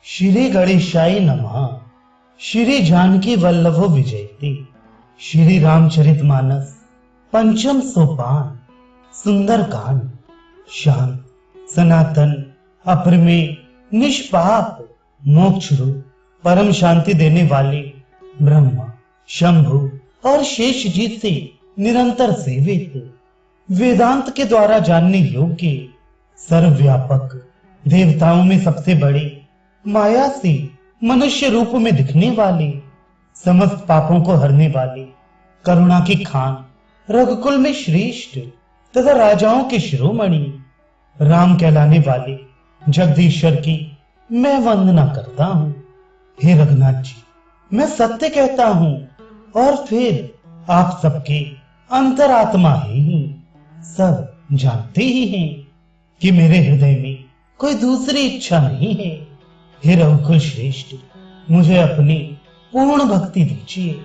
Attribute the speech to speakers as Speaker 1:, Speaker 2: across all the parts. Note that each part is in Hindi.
Speaker 1: श्री गणेशाय नमः। श्री जानकी वल्लभो विजयते। श्री रामचरितमानस पंचम सोपान। सुंदर कांड। शांत, सनातन, अप्रमेय, निष्पाप, मोक्ष रूप परम शांति देने वाले ब्रह्मा, शंभु और शेष जी से निरंतर सेवित, वेदांत के द्वारा जानने योग्य, सर्वव्यापक, देवताओं में सबसे बड़े, माया से मनुष्य रूप में दिखने वाले, समस्त पापों को हरने वाले, करुणा की खान, रघुकुल में श्रेष्ठ तथा राजाओं के शिरोमणि, राम कहलाने वाले जगदीश्वर की मैं वंदना करता हूँ। हे रघुनाथ जी, मैं सत्य कहता हूँ और फिर आप सबके अंतरात्मा ही सब जानते ही हैं कि मेरे हृदय में कोई दूसरी इच्छा नहीं है। हे रघुकुल श्रेष्ठ, मुझे अपनी पूर्ण भक्ति दीजिए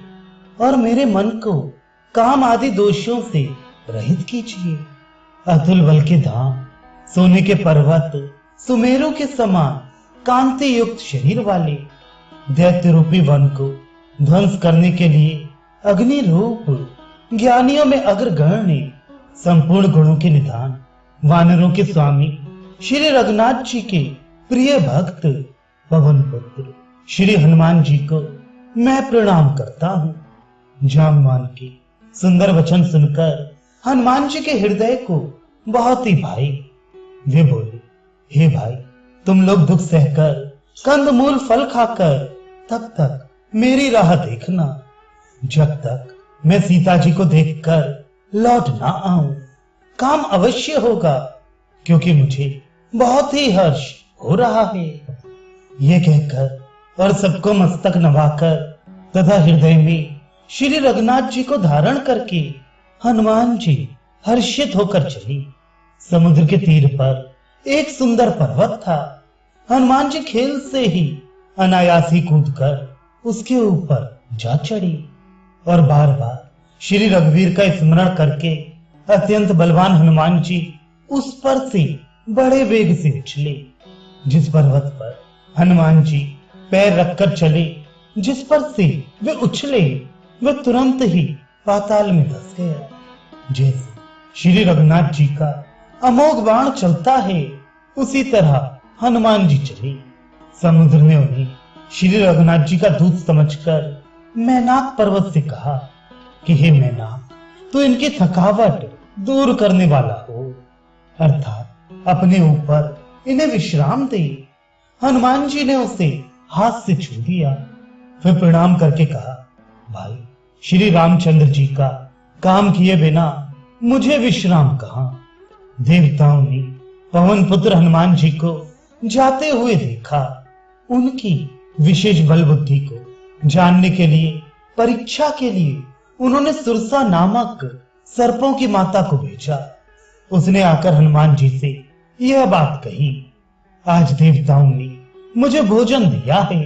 Speaker 1: और मेरे मन को काम आदि दोषों से रहित कीजिए। अतुल बल के धाम, सोने के पर्वत, सुमेरु के समान कांति युक्त शरीर वाले, दैत्य रूपी वन को ध्वंस करने के लिए अग्नि रूप, ज्ञानियों में अग्रगण्य, संपूर्ण गुणों के निधान, वानरों के स्वामी श्री रघुनाथ जी के प्रिय भक्त पवन पुत्र श्री हनुमान जी को मैं प्रणाम करता हूँ। जामवान के सुंदर वचन सुनकर हनुमान जी के हृदय को बहुत ही भाई। वे बोले, हे भाई, तुम लोग दुख सहकर, कंदमूल फल खाकर तब तक मेरी राह देखना, जब तक मैं सीता जी को देखकर लौट ना आऊं। काम अवश्य होगा, क्योंकि मुझे बहुत ही हर्ष हो रहा है। ये कहकर और सबको मस्तक नवाकर तथा हृदय में श्री रघुनाथ जी को धारण करके हनुमान जी हर्षित होकर चली। समुद्र के तीर पर एक सुंदर पर्वत था। हनुमान जी खेल से ही अनायासी कूदकर उसके ऊपर जा चढ़ी और बार बार श्री रघुवीर का स्मरण करके अत्यंत बलवान हनुमान जी उस पर से बड़े वेग से उछले। जिस पर्वत पर हनुमान जी पैर रखकर चले, जिस पर से वे उछले, वे तुरंत ही पाताल में धंस गया। जैसे श्री रघुनाथ जी का अमोघ बाण चलता है, उसी तरह हनुमान जी चले। समुद्र ने उन्हें श्री रघुनाथ जी का दूत समझकर मैनाक पर्वत से कहा कि हे मैनाक, तू इनकी थकावट दूर करने वाला हो, अर्थात अपने ऊपर इन्हें विश्राम दे। हनुमान जी ने उसे हाथ से छू दिया, फिर प्रणाम करके कहा, भाई, श्री रामचंद्र जी का काम किए बिना मुझे विश्राम कहां। देवताओं ने पवन पुत्र हनुमान जी को जाते हुए देखा। उनकी विशेष बल बुद्धि को जानने के लिए, परीक्षा के लिए उन्होंने सुरसा नामक सर्पों की माता को भेजा। उसने आकर हनुमान जी से यह बात कही, आज देवताओं ने मुझे भोजन दिया है।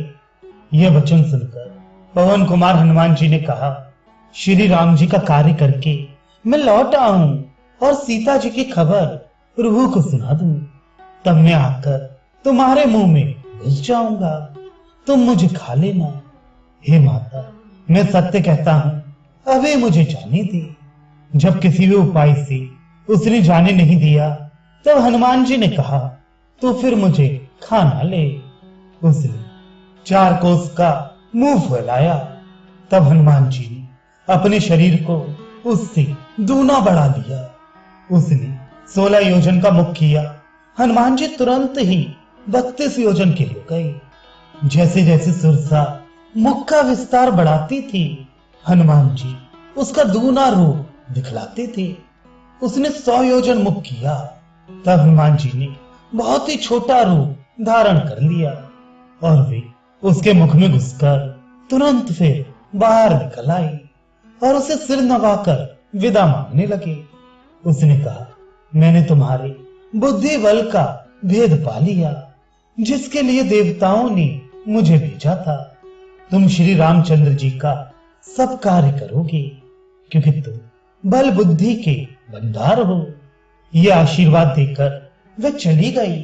Speaker 1: यह वचन सुनकर पवन कुमार हनुमान जी ने कहा, श्री राम जी का कार्य करके मैं लौट आऊं और सीता जी की खबर रूह को सुना दूं, तब मैं आकर तुम्हारे मुंह में घुस जाऊंगा, तुम मुझे खा लेना। हे माता, मैं सत्य कहता हूं, अभी मुझे जाने दे। जब किसी भी उपाय से उसने जाने नहीं दिया, तब हनुमान जी ने कहा, तो फिर मुझे खाना ले। उसने 4 कोस का मुंह फैलाया। तब हनुमान जी ने अपने शरीर को उससे दूना बढ़ा दिया। उसने 16 योजन का मुख किया। हनुमान जी तुरंत ही 32 योजन के हो गए। जैसे जैसे सुरसा मुख का विस्तार बढ़ाती थी, हनुमान जी उसका दूना रूप दिखलाते थे। उसने 100 योजन मुख किया, तब हनुमान जी ने बहुत ही छोटा रूप धारण कर लिया और वे उसके मुख में घुसकर तुरंत फिर बाहर निकल आई और उसे सिर नवाकर विदा मांगने लगे। उसने कहा, मैंने तुम्हारे बुद्धि बल का भेद पा लिया, जिसके लिए देवताओं ने मुझे भेजा था। तुम श्री रामचंद्र जी का सब कार्य करोगे, क्योंकि तुम बल बुद्धि के भंडार हो। यह आशीर्वाद देकर वह चली गई।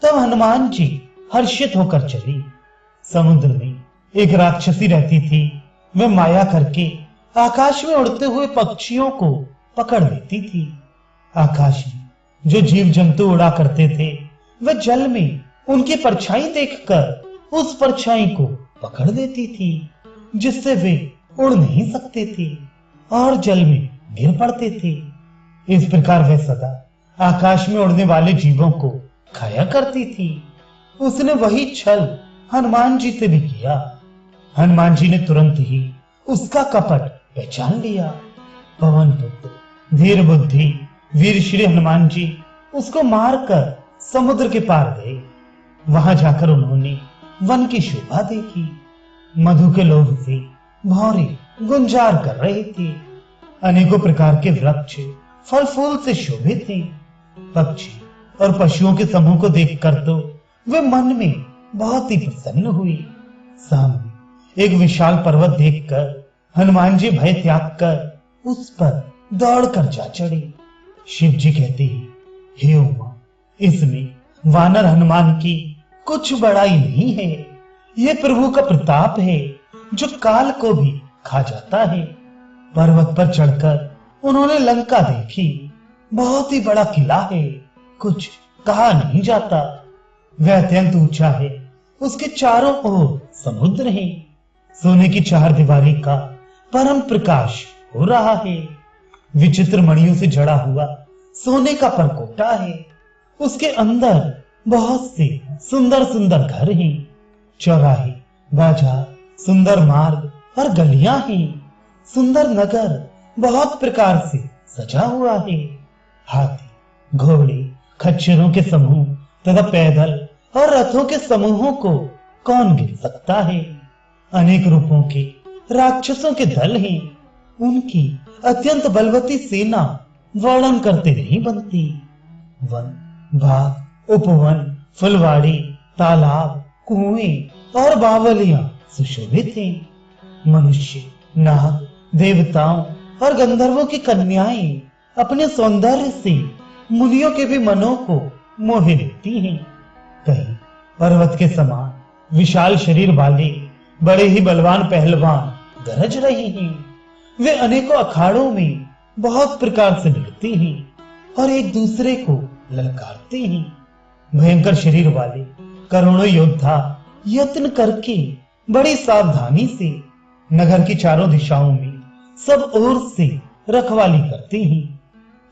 Speaker 1: तब हनुमान जी हर्षित होकर चली। समुद्र में एक राक्षसी रहती थी। वह माया करके आकाश में उड़ते हुए पक्षियों को पकड़ लेती थी। आकाश में जो जीव जंतु उड़ा करते थे, वह जल में उनकी परछाई देखकर उस परछाई को पकड़ लेती थी, जिससे वे उड़ नहीं सकते थे और जल में गिर पड़ते थे। इस प्रकार वह सदा आकाश में उड़ने वाले जीवों को खाया करती थी। उसने वही छल हनुमान जी से भी किया। हनुमान जी ने तुरंत ही उसका कपट पहचान लिया। पवन पुत्र धीर बुद्धि वीर श्री हनुमान जी उसको मारकर समुद्र के पार गए। वहां जाकर उन्होंने वन की शोभा देखी। मधु के लोभ से भौरे गुंजार कर रहे थे। अनेकों प्रकार के वृक्ष फल फूल से शोभित थे। पक्षी और पशुओं के समूह को देखकर तो वे मन में बहुत ही प्रसन्न हुई। सामने एक विशाल पर्वत देखकर हनुमान जी भय त्याग कर उस पर दौड़कर जा चढ़े। शिव जी कहते हैं, हे उमा, इसमें वानर हनुमान की कुछ बड़ाई नहीं है। ये प्रभु का प्रताप है जो काल को भी खा जाता है। पर्वत पर चढ़कर उन्होंने लंका देखी। बहुत ही बड़ा किला है, कुछ कहा नहीं जाता। वह अत्यंत ऊंचा है। उसके चारों ओर समुद्र है। सोने की चार दीवारी का परम प्रकाश हो रहा है। विचित्र मणियों से जड़ा हुआ सोने का परकोटा है। उसके अंदर बहुत से सुंदर सुंदर घर हैं। चौराहे, बाजार, सुंदर मार्ग और गलियां हैं। सुंदर नगर बहुत प्रकार से सजा हुआ है। हाथी, घोड़े, खच्चरों के समूह तथा पैदल और रथों के समूहों को कौन गिन सकता है। अनेक रूपों के राक्षसों के दल हैं। उनकी अत्यंत बलवती सेना वर्णन करते नहीं बनती। वन, बाग, उपवन, फुलवाड़ी, तालाब, कुएं और बावलियां सुशोभित हैं। मनुष्य, नाग, देवताओं और गंधर्वों की कन्याएं अपने सौंदर्य से मुनियों के भी मनों को मोह लेती हैं। कहीं पर्वत के समान विशाल शरीर वाले बड़े ही बलवान पहलवान गरज रहे हैं। वे अनेकों अखाड़ों में बहुत प्रकार से भिड़ते हैं और एक दूसरे को ललकारते हैं। भयंकर शरीर वाले करोड़ों योद्धा यत्न करके बड़ी सावधानी से नगर की चारों दिशाओं में सब ओर से रखवाली करते हैं।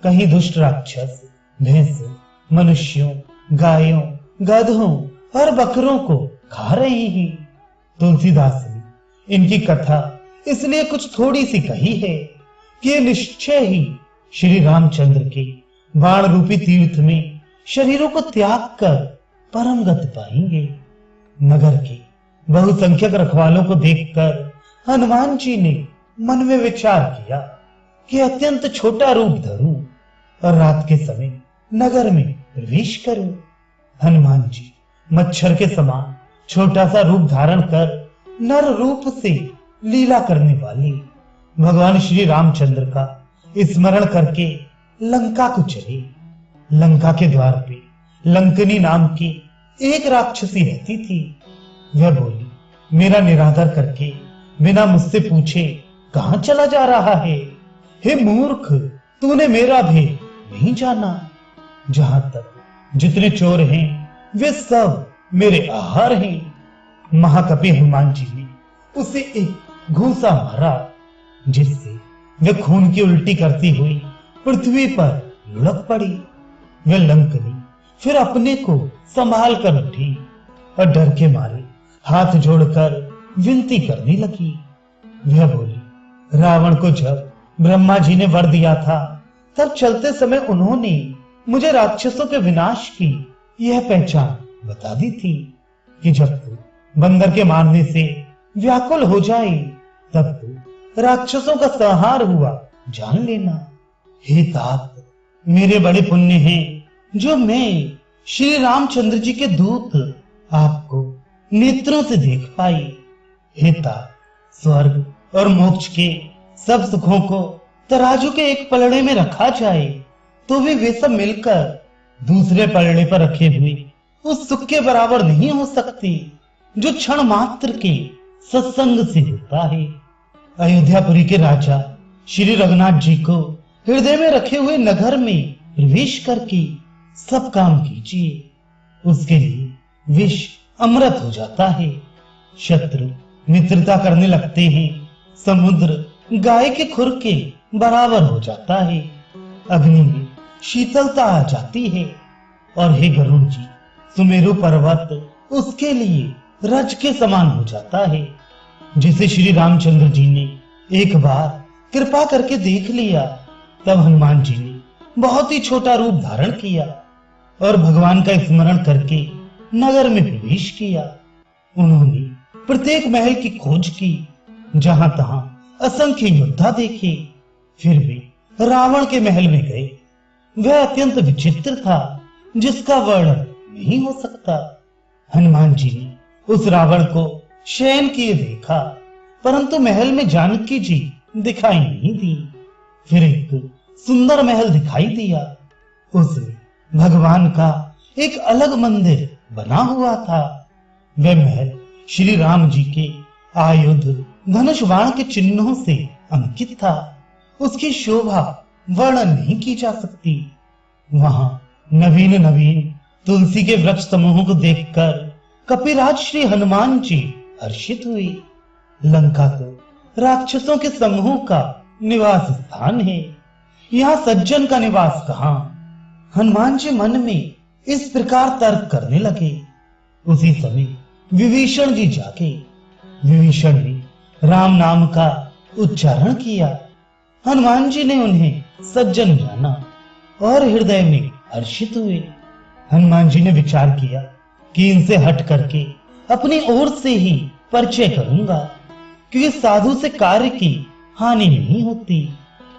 Speaker 1: कहीं दुष्ट राक्षस भैंसों, मनुष्यों, गायों, गधों और बकरों को खा रहे हैं। तुलसीदास ने इनकी कथा इसलिए कुछ थोड़ी सी कही है कि ये निश्चय ही श्री रामचंद्र के बाण रूपी तीर्थ में शरीरों को त्याग कर परम गति पाएंगे। नगर के बहुसंख्यक रखवालों को देखकर हनुमान जी ने मन में विचार किया कि अत्यंत छोटा रूप धरूं और रात के समय नगर में प्रवेश करूं। हनुमान जी मच्छर के समान छोटा सा रूप धारण कर नर रूप से लीला करने वाले भगवान श्री रामचंद्र का स्मरण करके लंका को चले। लंका के द्वार पे लंकनी नाम की एक राक्षसी रहती थी। वह बोली, मेरा निरादर करके बिना मुझसे पूछे कहां चला जा रहा है? हे मूर्ख, तूने मेरा भेद नहीं जाना। जहां तक जितने चोर हैं वे सब मेरे आहार हैं। महाकपि हनुमान जी ने उसे एक घूंसा मारा, जिससे वह खून की उल्टी करती हुई पृथ्वी पर लुढ़क पड़ी। वह लंकनी फिर अपने को संभाल कर उठी और डर के मारे हाथ जोड़कर विनती करने लगी। वह बोली, रावण को जब ब्रह्मा जी ने वर दिया था, तब चलते समय उन्होंने मुझे राक्षसों के विनाश की यह पहचान बता दी थी कि जब तू बंदर के मारने से व्याकुल हो जाए, तब तू राक्षसों का संहार हुआ जान लेना। हे तात, मेरे बड़े पुण्य हैं जो मैं श्री रामचंद्र जी के दूत आपको नेत्रों से देख पाई। हे तात, स्वर्ग और मोक्ष के सब सुखों को तराजू के एक पलड़े में रखा जाए तो भी वे सब मिलकर दूसरे पलड़े पर रखे हुए उस सुख के बराबर नहीं हो सकती जो क्षण मात्र के सत्संग से होता है। अयोध्यापुरी के राजा श्री रघुनाथ जी को हृदय में रखे हुए नगर में प्रवेश करके सब काम कीजिए, उसके लिए विष अमृत हो जाता है। शत्रु मित्रता करने लगते हैं, समुद्र गाय के खुर के बराबर हो जाता है, अग्नि में शीतलता आ जाती है, और हे गरुड़ जी, सुमेरु पर्वत उसके लिए रज के समान हो जाता है। जिसे श्री रामचंद्र जी ने एक बार कृपा करके देख लिया, तब हनुमान जी ने बहुत ही छोटा रूप धारण किया और भगवान का स्मरण करके नगर में प्रवेश किया। उन्होंने प्रत्येक महल की खोज की, जहां तहां असंख्य योद्धा देखे, फिर भी रावण के महल में गए। वह अत्यंत विचित्र था, जिसका वर्णन नहीं हो सकता। हनुमान जी ने उस रावण को शयन किए देखा, परंतु महल में जानकी जी दिखाई नहीं दी। फिर एक सुंदर महल दिखाई दिया, उसमें भगवान का एक अलग मंदिर बना हुआ था। वह महल श्री राम जी के आयुध धनुष बाण के चिन्हों से अंकित था। उसकी शोभा वर्णन नहीं की जा सकती। वहां नवीन नवीन तुलसी के वृक्ष समूहों को देखकर कपिराज श्री हनुमान जी हर्षित हुए। लंका तो राक्षसों के समूह का निवास स्थान है, यहाँ सज्जन का निवास कहाँ। हनुमान जी मन में इस प्रकार तर्क करने लगे। उसी समय विभीषण जी जागे। विभीषण ने राम नाम का उच्चारण किया। हनुमान जी ने उन्हें सज्जन जाना और हृदय में हर्षित हुए। हनुमान जी ने विचार किया कि इनसे हट करके अपनी ओर से ही परिचय करूंगा, क्योंकि साधु से कार्य की हानि नहीं होती,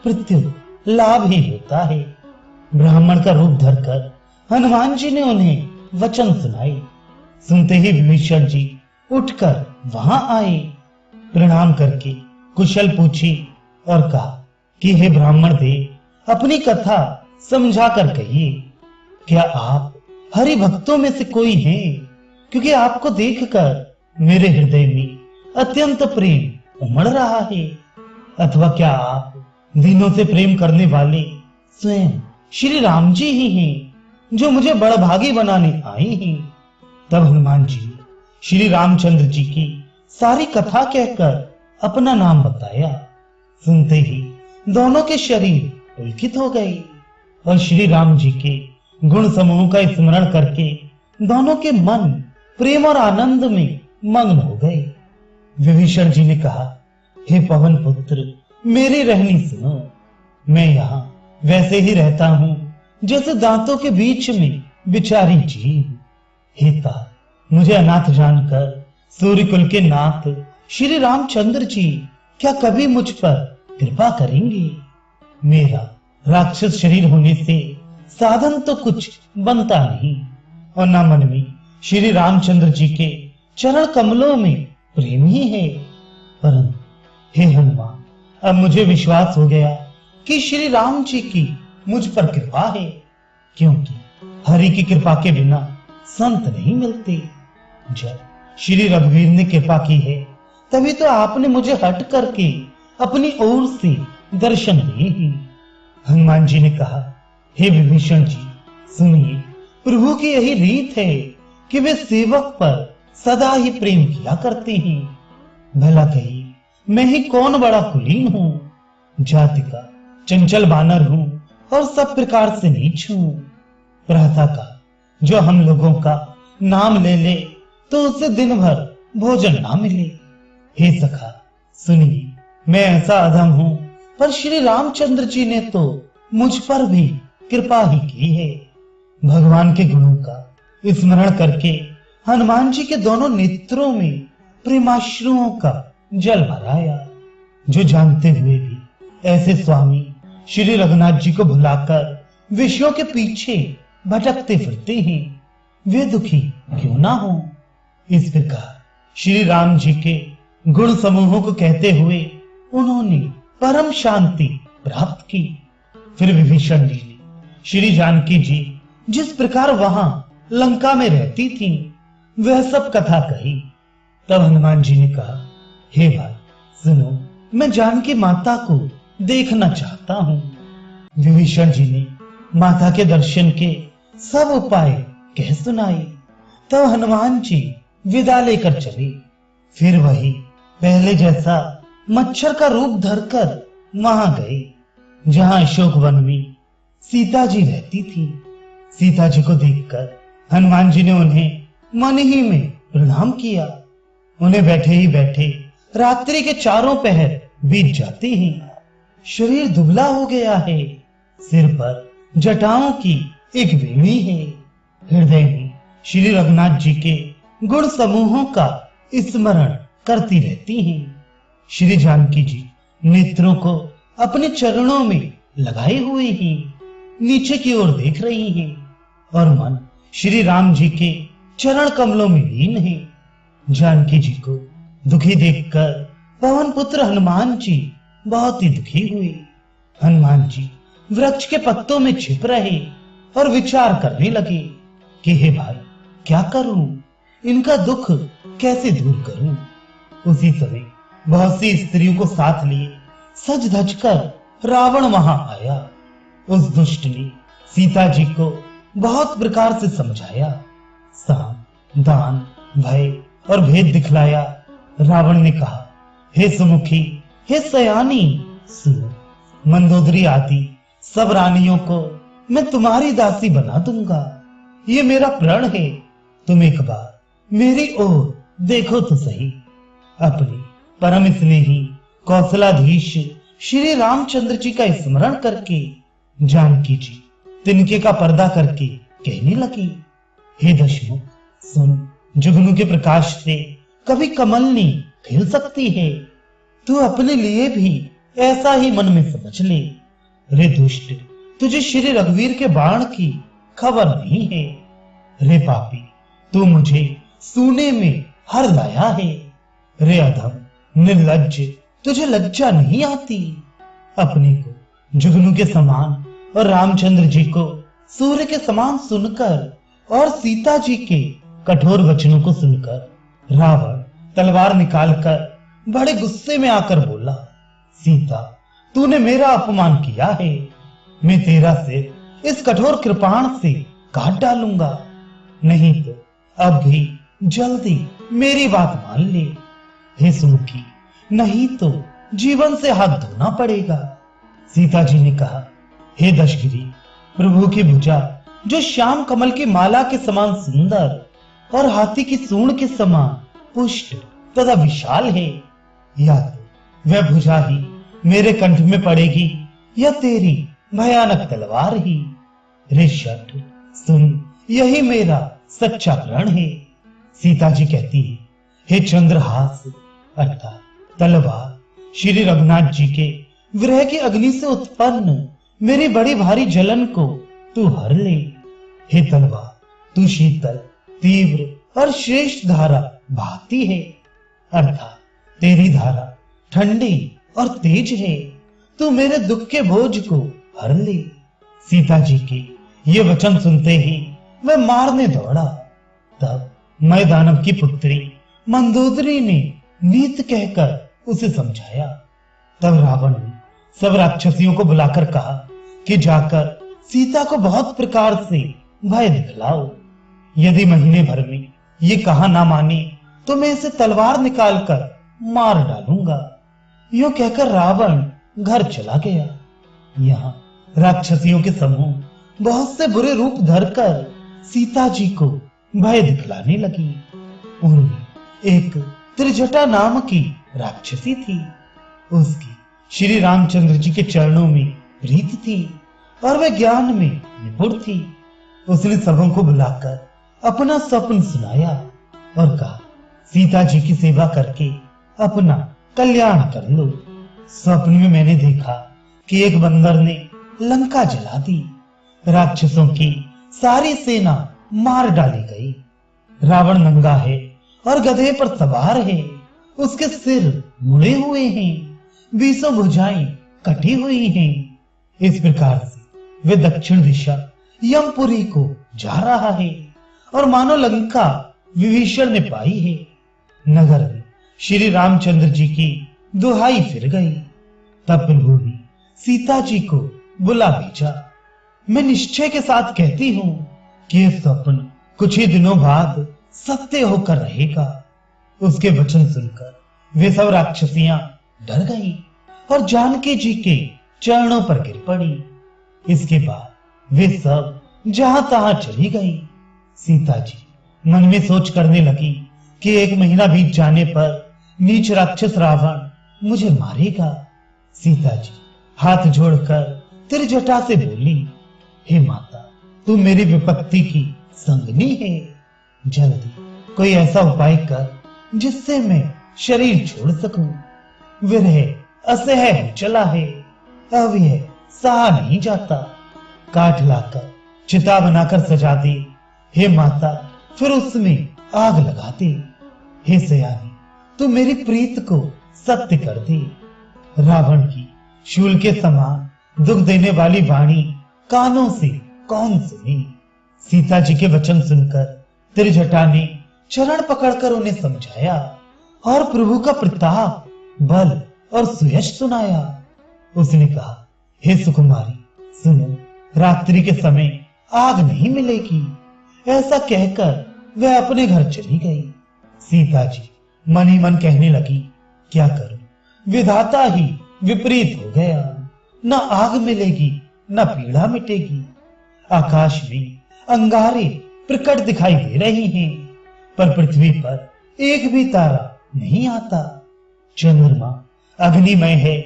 Speaker 1: प्रत्युत लाभ ही होता है। ब्राह्मण का रूप धरकर हनुमान जी ने उन्हें वचन सुनाए। सुनते ही विभीषण जी उठकर वहां आए, प्रणाम करके कुशल पूछी और कहा कि हे ब्राह्मण देव, अपनी कथा समझा कर कहिए। क्या आप हरि भक्तों में से कोई हैं? क्योंकि आपको देखकर मेरे हृदय में अत्यंत प्रेम उमड़ रहा है। अथवा क्या आप दिनों से प्रेम करने वाले स्वयं श्री राम जी ही हैं, जो मुझे बड़भागी बनाने आए हैं? तब हनुमान जी श्री रामचंद्र जी की सारी कथा कहकर अपना नाम बताया। सुनते ही दोनों के शरीर पुलकित हो गए और श्री राम जी के गुण समूह का स्मरण करके दोनों के मन प्रेम और आनंद में मग्न हो गए। विभीषण जी ने कहा, हे पवन पुत्र, मेरी रहनी सुनो। मैं यहाँ वैसे ही रहता हूँ जैसे दांतों के बीच में बिचारी जीव। हे तात, मुझे अनाथ जानकर सूर्य कुल के नाथ श्री रामचंद्र जी क्या कभी मुझ पर कृपा करेंगे? मेरा राक्षस शरीर होने से साधन तो कुछ बनता नहीं, और न मन में श्री रामचंद्र जी के चरण कमलों में प्रेम ही है। परंतु हे हनुमान, अब मुझे विश्वास हो गया कि श्री राम जी की मुझ पर कृपा है, क्योंकि हरि की कृपा के बिना संत नहीं मिलते। जब श्री रघुवीर ने कृपा की है, तभी तो आपने मुझे हट करके अपनी ओर से दर्शन दिए हैं। हनुमान जी ने कहा, हे विभीषण जी, सुनिए, प्रभु की यही रीत है कि वे सेवक पर सदा ही प्रेम किया करते हैं। भला कहिए, मैं ही कौन बड़ा कुलीन हूँ, जाति का चंचल बानर हूँ और सब प्रकार से नीच हूँ। प्रातः का जो हम लोगों का नाम ले ले तो उसे दिन भर भोजन ना मिले। हे सखा, सुनिए, मैं ऐसा अधम हूँ, पर श्री रामचंद्र जी ने तो मुझ पर भी कृपा ही की है। भगवान के गुणों का स्मरण करके हनुमान जी के दोनों नेत्रों में प्रेमाश्रुओं का जल भराया। जो जानते हुए भी ऐसे स्वामी श्री रघुनाथ जी को भुलाकर विषयों के पीछे भटकते फिरते हैं, वे दुखी क्यों ना हो। इस प्रकार श्री राम जी के गुण समूहों को कहते हुए उन्होंने परम शांति प्राप्त की। फिर विभीषण जी ने श्री जानकी जी जिस प्रकार वहां लंका में रहती थीं, वह सब कथा कही। तब हनुमान जी ने कहा, हे भाई सुनो, मैं जानकी माता को देखना चाहता हूँ। विभीषण जी ने माता के दर्शन के सब उपाय कह सुनाए। तब हनुमान जी विदा लेकर चले। फिर वही पहले जैसा मच्छर का रूप धरकर वहां गए जहां अशोक वन में सीता जी रहती थी। सीता जी को देखकर हनुमान जी ने उन्हें मन ही में प्रणाम किया। उन्हें बैठे ही बैठे रात्रि के चारों पहर बीत जाते हैं। शरीर दुबला हो गया है, सिर पर जटाओं की एक वेणी है। हृदय में श्री रघुनाथ जी के गुण समूहों का स्मरण करती रहती हैं। श्री जानकी जी नेत्रों को अपने चरणों में लगाए हुए ही नीचे की ओर देख रही हैं और मन श्री राम जी के चरण कमलों में लीन है। जानकी जी को दुखी देखकर पवन पुत्र हनुमान जी बहुत ही दुखी हुए। हनुमान जी वृक्ष के पत्तों में छिप रहे और विचार करने लगे कि हे भाई क्या करूं, इनका दुख कैसे दूर करूं। उसी समय बहुत सी स्त्रियों को साथ लिए सज धज कर रावण वहां आया। उस दुष्ट ने सीता जी को बहुत प्रकार से समझाया, साम दान भय और भेद दिखलाया। रावण ने कहा, हे सुमुखी, हे सयानी, सुनो, मंदोदरी आदि सब रानियों को मैं तुम्हारी दासी बना दूंगा। ये मेरा प्रण है, तुम एक बार मेरी ओर देखो तो सही। अपने परम स्नेही कौशलाधीश श्री रामचंद्र जी का स्मरण करके जानकी जी तिनके का पर्दा करके कहने लगी, हे दशमुख सुन, जुगनू के प्रकाश से कभी कमलनी खिल सकती है। तू अपने लिए भी ऐसा ही मन में समझ ले। रे दुष्ट, तुझे श्री रघुवीर के बाण की खबर नहीं है। रे पापी, तू मुझे सूने में हर लाया है। रे अधम निर्लज्ज, तुझे लज्जा नहीं आती। अपने को जुगनू के समान और रामचंद्र जी को सूर्य के समान सुनकर और सीता जी के कठोर वचनों को सुनकर रावण तलवार निकालकर बड़े गुस्से में आकर बोला, सीता, तूने मेरा अपमान किया है। मैं तेरा सिर इस कठोर कृपाण से काट डालूंगा, नहीं तो अब भी जल्दी मेरी बात मान ले। हे सुमुखी, नहीं तो जीवन से हाथ धोना पड़ेगा। सीता जी ने कहा, हे दशगिरी, प्रभु की भुजा जो श्याम कमल की माला के समान सुंदर और हाथी की सूंड के समान पुष्ट तथा विशाल है, या तो वह भुजा ही मेरे कंठ में पड़ेगी या तेरी भयानक तलवार ही। रे शठ, सुन, यही मेरा सच्चा प्रण है। सीता जी कहती है, हे चंद्रहास अर्थात तलवार, श्री रघुनाथ जी के विरह की अग्नि से उत्पन्न मेरी बड़ी भारी जलन को तू हर ले। हे तलवार, तू शीतल, तीव्र और श्रेष्ठ धारा बहाती है, अर्थात तेरी धारा ठंडी और तेज है। तू मेरे दुख के बोझ को हर ले। सीता जी के ये वचन सुनते ही वह मारने दौड़ा। तब मैं दानव की पुत्री मंदोदरी ने नीत कहकर उसे समझाया। तब रावण ने सब राक्षसियों को बुलाकर कहा कि जाकर सीता को बहुत प्रकार से भय दिखलाओ। यदि महीने भर में ये कहा ना माने तो मैं इसे तलवार निकालकर मार डालूंगा। यूं कहकर रावण घर चला गया। यहाँ राक्षसियों के समूह बहुत से बुरे रूप धरकर सीता जी को भय दिखलाने लगी। उनमें एक त्रिजटा नाम की राक्षसी थी। उसकी श्री रामचंद्र जी के चरणों में प्रीति थी और वह ज्ञान में निपुण थी। उसने सबों को बुलाकर अपना स्वप्न सुनाया और कहा, सीता जी की सेवा करके अपना कल्याण कर लो। स्वप्न में मैंने देखा कि एक बंदर ने लंका जला दी। राक्षसों की सारी सेना मार डाली गई। रावण नंगा है और गधे पर सवार है। उसके सिर मुड़े हुए हैं, 20 भुजाएं कटी हुई हैं। इस प्रकार से वे दक्षिण दिशा यमपुरी को जा रहा है और मानो लंका विभीषण ने पाई है। नगर में श्री रामचंद्र जी की दुहाई फिर गई। तब प्रभु ने सीता जी को बुला भेजा। मैं निश्चय के साथ कहती हूं कि यह स्वप्न कुछ ही दिनों बाद सत्य होकर रहेगा। उसके वचन सुनकर वे सब राक्षसियां डर गई और जानकी जी के चरणों पर गिर पड़ी। इसके बाद वे सब जहां तहां चली गई। सीता जी मन में सोच करने लगी कि 1 महीना बीत जाने पर नीच राक्षस रावण मुझे मारेगा। सीता जी हाथ जोड़कर त्रिजटा से बोली, हे माता, तू मेरी विपत्ति की संगनी है। जल्दी कोई ऐसा उपाय कर जिससे मैं शरीर छोड़ सकूं। विरह असह्य हो चला है, अब यह सहा नहीं जाता। काठ लाकर चिता बनाकर सजा दे हे माता, फिर उसमें आग लगा दे। हे सयानी, तू मेरी प्रीत को सत्य कर दे। रावण की शूल के समान दुख देने वाली वाणी कानों से कौन सुनी। सीता जी के वचन सुनकर त्रिजटा ने चरण पकड़कर उन्हें समझाया और प्रभु का प्रताप, बल और सुयश सुनाया। उसने कहा, हे सुकुमारी, सुनो, रात्रि के समय आग नहीं मिलेगी। ऐसा कहकर वह अपने घर चली गई। सीता जी मन ही मन कहने लगी, क्या करूं, विधाता ही विपरीत हो गया। न आग मिलेगी न पीड़ा मिटेगी। आकाश में अंगारे प्रकट दिखाई दे रही हैं, पर पृथ्वी पर एक भी तारा नहीं आता। चंद्रमा अग्निमय है,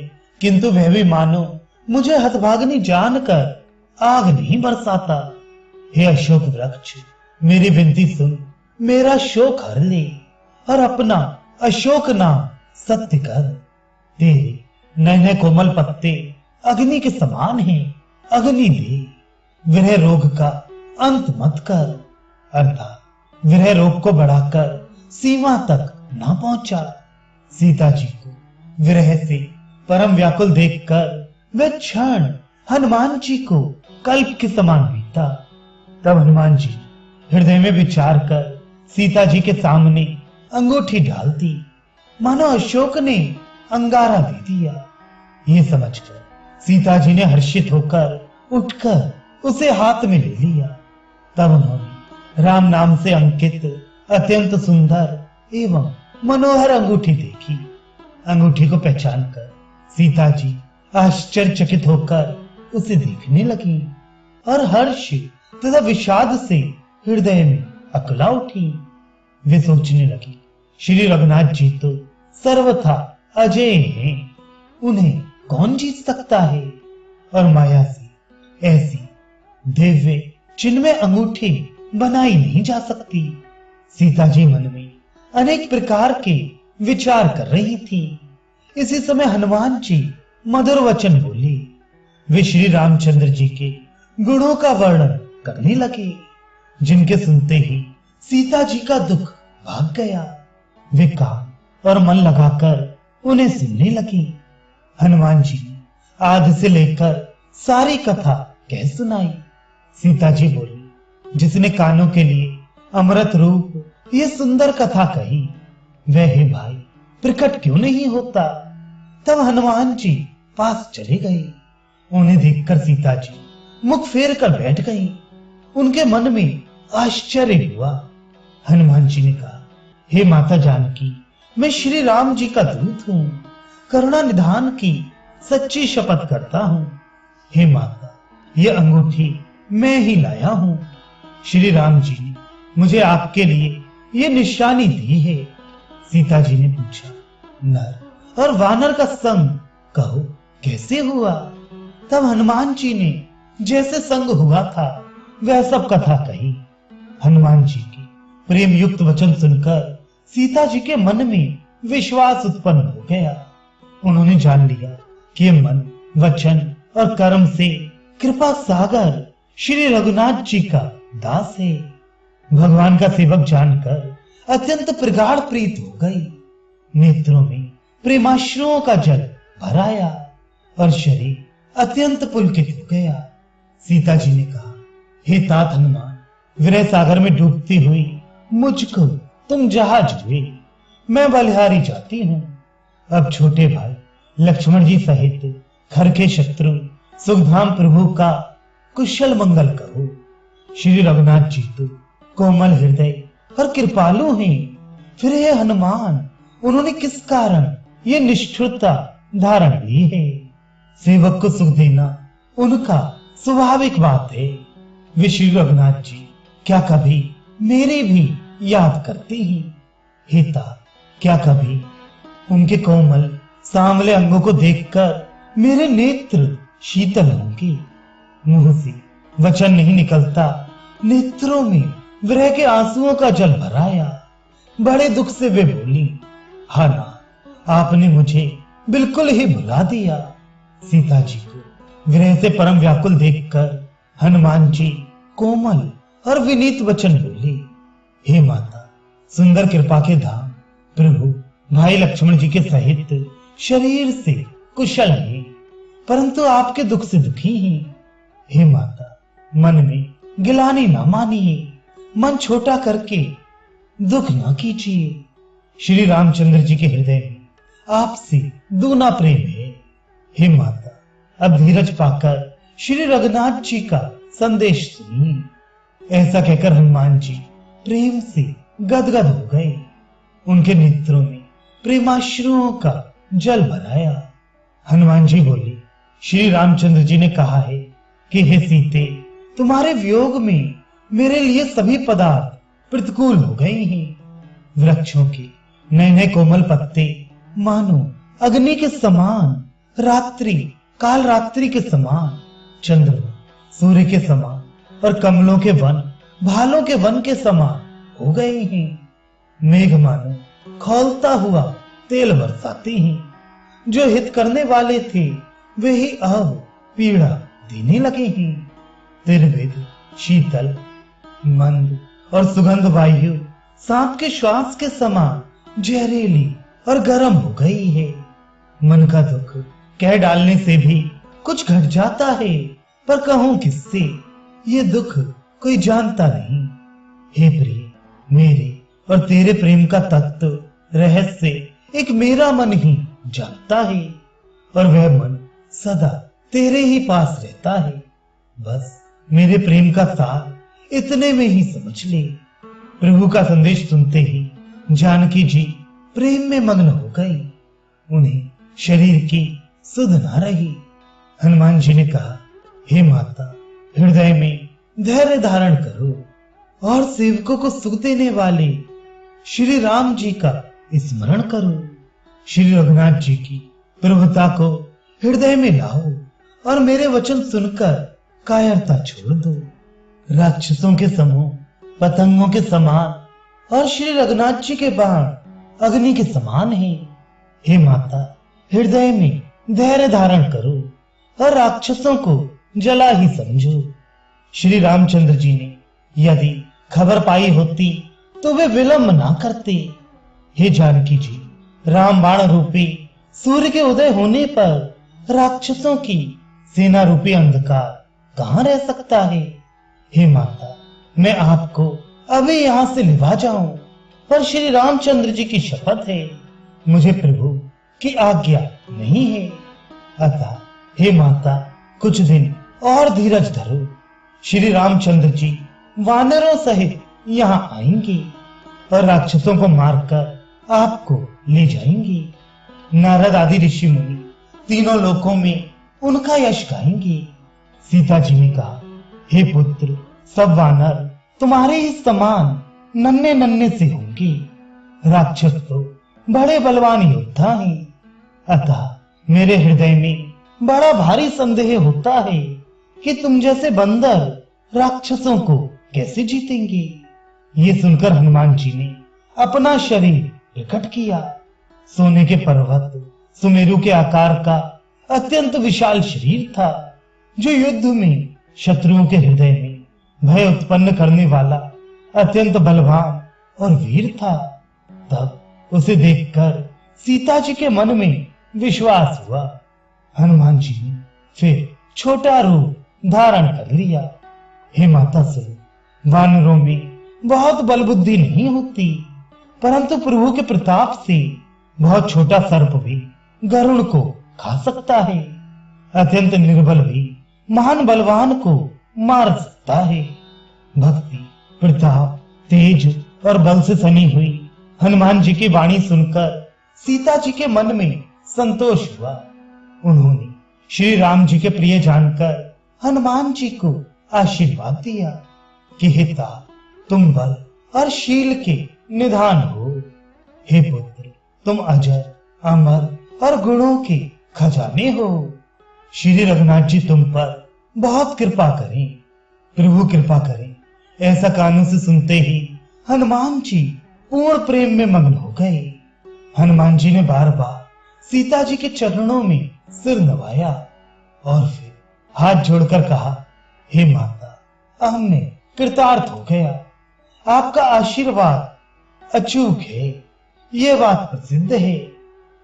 Speaker 1: किंतु वह भी मानो मुझे हतभाग्नि जानकर आग नहीं बरसाता। हे अशोक वृक्ष, मेरी विनती सुन, मेरा शोक हर ले और अपना अशोक नाम सत्य कर। तेरे नन्हे कोमल पत्ते अग्नि के समान हैं, अग्नि दे। विरह रोग का अंत मत कर, अर्थात विरह रोग को बढ़ाकर सीमा तक ना पहुंचा। सीता जी को विरह से परम व्याकुल देखकर वह क्षण हनुमान जी को कल्प के समान बीता। तब हनुमान जी हृदय में विचार कर सीता जी के सामने अंगूठी डाल दी, मानो अशोक ने अंगारा दे दिया। ये समझकर सीता जी ने हर्षित होकर उठकर उसे हाथ में ले लिया। तब उन्होंने राम नाम से अंकित अत्यंत सुंदर एवं मनोहर अंगूठी देखी। अंगूठी को पहचान कर सीता जी आश्चर्यचकित होकर उसे देखने लगी और हर्ष तथा विषाद से हृदय में अकला उठी। वे सोचने लगी, श्री रघुनाथ जी तो सर्वथा अजय हैं, उन्हें कौन जीत सकता है। और माया से ऐसी दिव्य चिन्मय अंगूठी बनाई नहीं जा सकती। सीता जी मन में अनेक प्रकार के विचार कर रही थी। इसी समय हनुमान जी मधुर वचन बोले। वे श्री रामचंद्र जी के गुणों का वर्णन करने लगे, जिनके सुनते ही सीता जी का दुख भाग गया। वे कान और मन लगाकर उन्हें सुनने लगी। हनुमान जी ने आदि से लेकर सारी कथा कह सुनाई। सीता जी बोली, जिसने कानों के लिए अमृत रूप ये सुंदर कथा कही, वह हे भाई प्रकट क्यों नहीं होता। तब हनुमान जी पास चले गए। उन्हें देखकर सीता जी मुख फेर कर बैठ गई। उनके मन में आश्चर्य हुआ। हनुमान जी ने कहा, हे माता जानकी, मैं श्री राम जी का दूत हूं, करुणा निधान की सच्ची शपथ करता हूं। हे माता, यह अंगूठी मैं ही लाया हूं। श्री राम जी ने मुझे आपके लिए यह निशानी दी है। सीता जी ने पूछा, नर और वानर का संग कहो कैसे हुआ। तब हनुमान जी ने जैसे संग हुआ था वह सब कथा कही। हनुमान जी के प्रेम युक्त वचन सुनकर सीता जी के मन में विश्वास उत्पन्न हो गया। उन्होंने जान लिया कि मन, वचन और कर्म से कृपा सागर श्री रघुनाथ जी का दास है। भगवान का सेवक जानकर अत्यंत प्रगाढ़ प्रीत हो गई। नेत्रों में प्रेमाश्रुओं का जल भर आया और शरीर अत्यंत पुलकित हो गया। सीता जी ने कहा, हे तात हनुमान, विरह सागर में डूबती हुई मुझको तुम जहाज हुए, मैं बलिहारी जाती हूँ। अब छोटे भाई लक्ष्मण जी सहित घर के शत्रु सुखधाम प्रभु का कुशल मंगल कहो। श्री रघुनाथ जी तो कोमल हृदय और कृपालु हैं, फिर हे हनुमान उन्होंने किस कारण ये निष्ठुरता धारण ली है? सेवक को सुख देना उनका स्वाभाविक बात है। वे श्री रघुनाथ जी क्या कभी मेरी भी याद करते हैं? हेता क्या कभी उनके कोमल सांवले अंगों को देखकर मेरे नेत्र शीतल होंगे? मुंह से वचन नहीं निकलता, नेत्रों में विरह के आंसुओं का जल भराया। बड़े दुख से वे बोली, हाँ ना, आपने मुझे बिल्कुल ही भुला दिया। सीता जी को विरह से परम व्याकुल देखकर हनुमान जी कोमल और विनीत वचन बोले, हे माता, सुंदर कृपा के धाम प्रभु भाई लक्ष्मण जी के सहित शरीर से कुशल हैं, परंतु आपके दुख से दुखी हैं। हे माता, मन में गिलानी न मानिए, मन छोटा करके दुख न कीजिए। श्री रामचंद्र जी के हृदय में आपसे दूना प्रेम है। हे माता, अब धीरज पाकर श्री रघुनाथ जी का संदेश सुनिए। ऐसा कहकर हनुमान जी प्रेम से गदगद हो गए। उनके नेत्रों में प्रेमाश्रुओं का जल भराया। हनुमान जी बोले, श्री रामचंद्र जी ने कहा है कि हे सीते, तुम्हारे वियोग में मेरे लिए सभी पदार्थ प्रतिकूल हो गए हैं। वृक्षों के नए नए कोमल पत्ते मानो अग्नि के समान, रात्रि काल रात्रि के समान, चंद्रमा सूर्य के समान और कमलों के वन भालों के वन के समान हो गए हैं। मेघ मानो खौलता हुआ तेल बरसाते हैं। जो हित करने वाले थे वे ही अब पीड़ा देने लगे हैं। निर्वेद शीतल मंद और सुगंध वायु सांप के श्वास के समान जहरीली और गर्म हो गई है। मन का दुख कह डालने से भी कुछ घट जाता है, पर कहूं किससे, ये दुख कोई जानता नहीं। हे प्रिय, मेरे और तेरे प्रेम का तत्व रहस्य एक मेरा मन ही जानता है, और वह मन सदा तेरे ही पास रहता है। बस मेरे प्रेम का सार इतने में ही समझ ले। प्रभु का संदेश सुनते ही जानकी जी प्रेम में मग्न हो गई। उन्हें शरीर की सुध न रही। हनुमान जी ने कहा, हे माता, हृदय में धैर्य धारण करो और सेवकों को सुख देने वाले श्री राम जी का स्मरण करो। श्री रघुनाथ जी की प्रभुता को हृदय में लाओ और मेरे वचन सुनकर कायरता छोड़ दो। राक्षसों के समूह पतंगों के समान और श्री रघुनाथ जी के बाण अग्नि के समान हैं। हे माता, हृदय में धैर्य धारण करो और राक्षसों को जला ही समझो। श्री रामचंद्र जी ने यदि खबर पाई होती तो वे विलंब ना करते। हे जानकी जी, राम बाण रूपी सूर्य के उदय होने पर राक्षसों की सेना रूपी अंधकार कहां रह सकता है? हे माता, मैं आपको अभी यहां से निभा जाऊं, पर श्री रामचंद्र जी की शपथ है, मुझे प्रभु की आज्ञा नहीं है। अतः हे माता, कुछ दिन और धीरज धरो। श्री रामचंद्र जी वानरों सहित यहाँ आएंगे और राक्षसों को मारकर आपको ले जाएंगे। नारद आदि ऋषि मुनि तीनों लोकों में उनका यश गाएंगे। सीता जी ने कहा, हे पुत्र, सब वानर तुम्हारे ही समान नन्हे नन्हे से होंगे। राक्षस तो बड़े बलवान योद्धा हैं। अतः मेरे हृदय में बड़ा भारी संदेह होता है कि तुम जैसे बंदर राक्षसों को कैसे जीतेंगे। ये सुनकर हनुमान जी ने अपना शरीर प्रकट किया। सोने के पर्वत सुमेरु के आकार का अत्यंत विशाल शरीर था, जो युद्ध में शत्रुओं के हृदय में भय उत्पन्न करने वाला अत्यंत बलवान और वीर था। तब उसे देखकर सीता जी के मन में विश्वास हुआ। हनुमान जी ने फिर छोटा रूप धारण कर लिया। हे माता सुनो, वानरों में बहुत बल बुद्धि नहीं होती, परंतु प्रभु के प्रताप से बहुत छोटा सर्प भी गरुड़ को खा सकता है। अत्यंत निर्बल भी महान बलवान को मार सकता है। भक्ति, प्रताप, तेज और बल से सनी हुई हनुमान जी की वाणी सुनकर सीता जी के मन में संतोष हुआ। उन्होंने श्री राम जी के प्रिय जानकर हनुमान जी को आशीर्वाद दिया कि हिता तुम बल और शील के निधान हो। हे पुत्र, तुम अजर, अमर और गुणों के खजाने हो। श्री रघुनाथ जी तुम पर बहुत कृपा करें, प्रभु कृपा करें। ऐसा कानों से सुनते ही हनुमान जी पूर्ण प्रेम में मग्न हो गए। हनुमान जी ने बार बार सीता जी के चरणों में सिर नवाया और फिर हाथ जोड़कर कहा, हे माता, अब मैं कृतार्थ हो गया। आपका आशीर्वाद अचूक है, ये बात प्रसिद्ध है।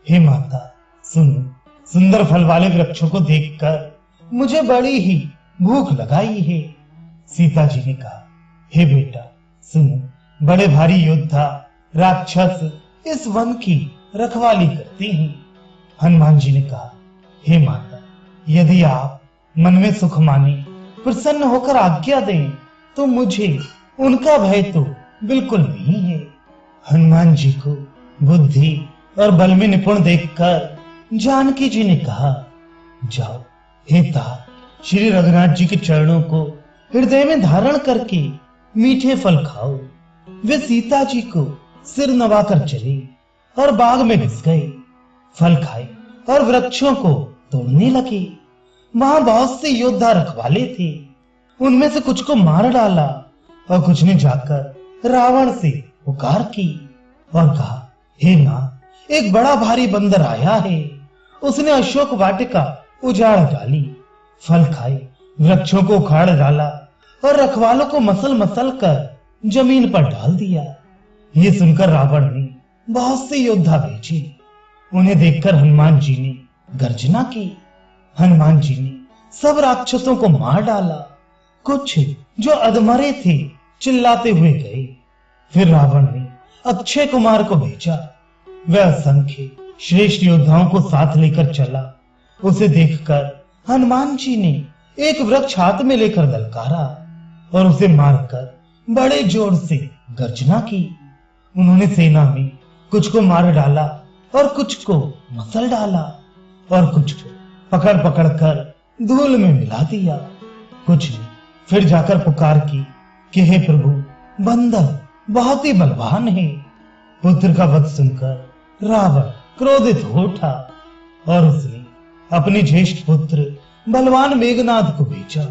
Speaker 1: हे माता सुनो, सुंदर फल वाले वृक्षों को देखकर मुझे बड़ी ही भूख लगाई है। सीता जी ने कहा, हे बेटा सुनो, बड़े भारी योद्धा राक्षस इस वन की रखवाली करते हैं। हनुमान जी ने कहा, हे माता, यदि आप मन में सुख माने, प्रसन्न होकर आज्ञा दें, तो मुझे उनका भय तो बिल्कुल नहीं है। हनुमान जी को बुद्धि और बल में निपुण देखकर जानकी जी ने कहा, जाओ हे तात, श्री रघुनाथ जी के चरणों को हृदय में धारण करके मीठे फल खाओ। वे सीता जी को सिर नवाकर चले और बाग में घुस गए। फल खाए और वृक्षों को तोड़ने लगे। वहां बहुत से योद्धा रखवाले थे। उनमें से कुछ को मार डाला और कुछ ने जाकर रावण से पुकार की और कहा, हे नाथ, एक बड़ा भारी बंदर आया है। उसने अशोक वाटिका उजाड़ डाली, फल खाए, वृक्षों को उखाड़ डाला और रखवालों को मसल मसल कर जमीन पर डाल दिया। ये सुनकर रावण ने बहुत से योद्धा भेजे। उन्हें देखकर हनुमान जी ने गर्जना की। हनुमान जी ने सब राक्षसों को मार डाला। कुछ जो अधमरे थे चिल्लाते हुए गए। फिर रावण ने अक्षय कुमार को भेजा। वह असंख्य श्रेष्ठ योद्धाओं को साथ लेकर चला। उसे देखकर हनुमान जी ने एक वृक्ष हाथ में लेकर ललकारा और उसे मारकर बड़े जोर से गर्जना की। उन्होंने सेना में कुछ को मार डाला और कुछ को मसल डाला और कुछ को पकड़ पकड़ कर धूल में मिला दिया। कुछ ने फिर जाकर पुकार की कि हे प्रभु, बंदर बहुत ही बलवान है। पुत्र का वध सुनकर रावण क्रोधित हो उठा और उसने अपने ज्येष्ठ पुत्र बलवान मेघनाद को भेजा।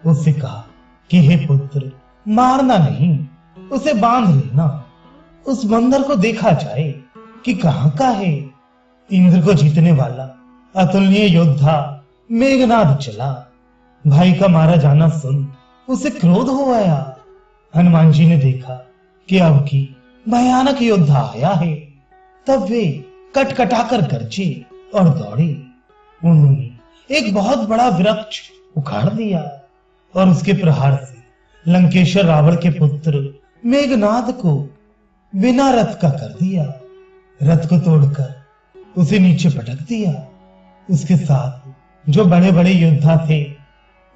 Speaker 1: उससे कहा कि हे पुत्र, मारना नहीं, उसे बांध लेना। उस बंदर को देखा जाए कि कहां का है। इंद्र को जीतने वाला अतुलनीय योद्धा मेघनाद चला। भाई का मारा जाना सुन उसे क्रोध हो आया। हनुमान जी ने देखा कि अब की भयानक योद्धा आया है, तब वे कटकटाकर गरजे और दौड़े। उन्होंने एक बहुत बड़ा वृक्ष उखाड़ दिया और उसके प्रहार से लंकेश्वर रावण के पुत्र मेघनाद को बिना रथ का कर दिया। रथ को तोड़कर उसे नीचे पटक दिया। उसके साथ जो बड़े बड़े योद्धा थे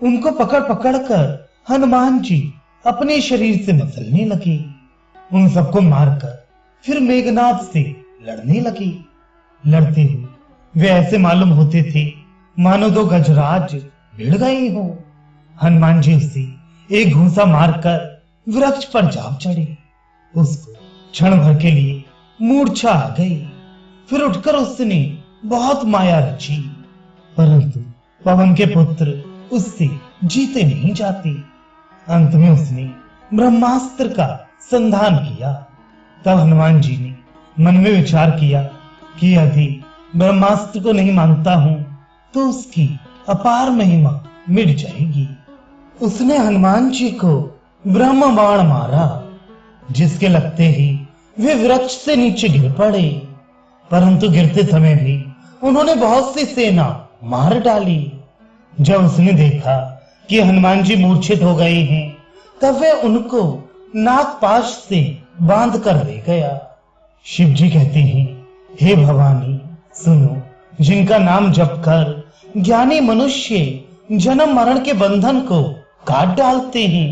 Speaker 1: उनको पकड़ पकड़ कर हनुमान जी अपने शरीर से मसलने लगे। उन सबको मारकर फिर मेघनाद से लड़ने लगी। लड़ते हुए वे ऐसे मालूम होते थे मानो दो गजराज भिड़ गए हो। हनुमान जी उसे एक घूंसा मारकर वृक्ष पर जा चढ़े। उसको क्षण भर के लिए मूर्छा आ गई। फिर उठकर उसने बहुत माया रची, परंतु पवन के पुत्र उससे जीते नहीं जाते। अंत में उसने ब्रह्मास्त्र का संधान किया। तब हनुमान जी ने मन में विचार किया कि यदि ब्रह्मास्त्र को नहीं मानता हूं तो उसकी अपार महिमा मिट जाएगी। उसने हनुमान जी को ब्रह्म बाण मारा, जिसके लगते ही वे वृक्ष से नीचे गिर पड़े। परंतु गिरते समय भी उन्होंने बहुत सी सेना मार डाली। जब उसने देखा कि हनुमान जी मूर्छित हो गए हैं तब वे उनको नागपाश से बांध कर ले गया। शिव जी कहते हैं, हे भवानी सुनो, जिनका नाम जप कर ज्ञानी मनुष्य जन्म मरण के बंधन को काट डालते हैं,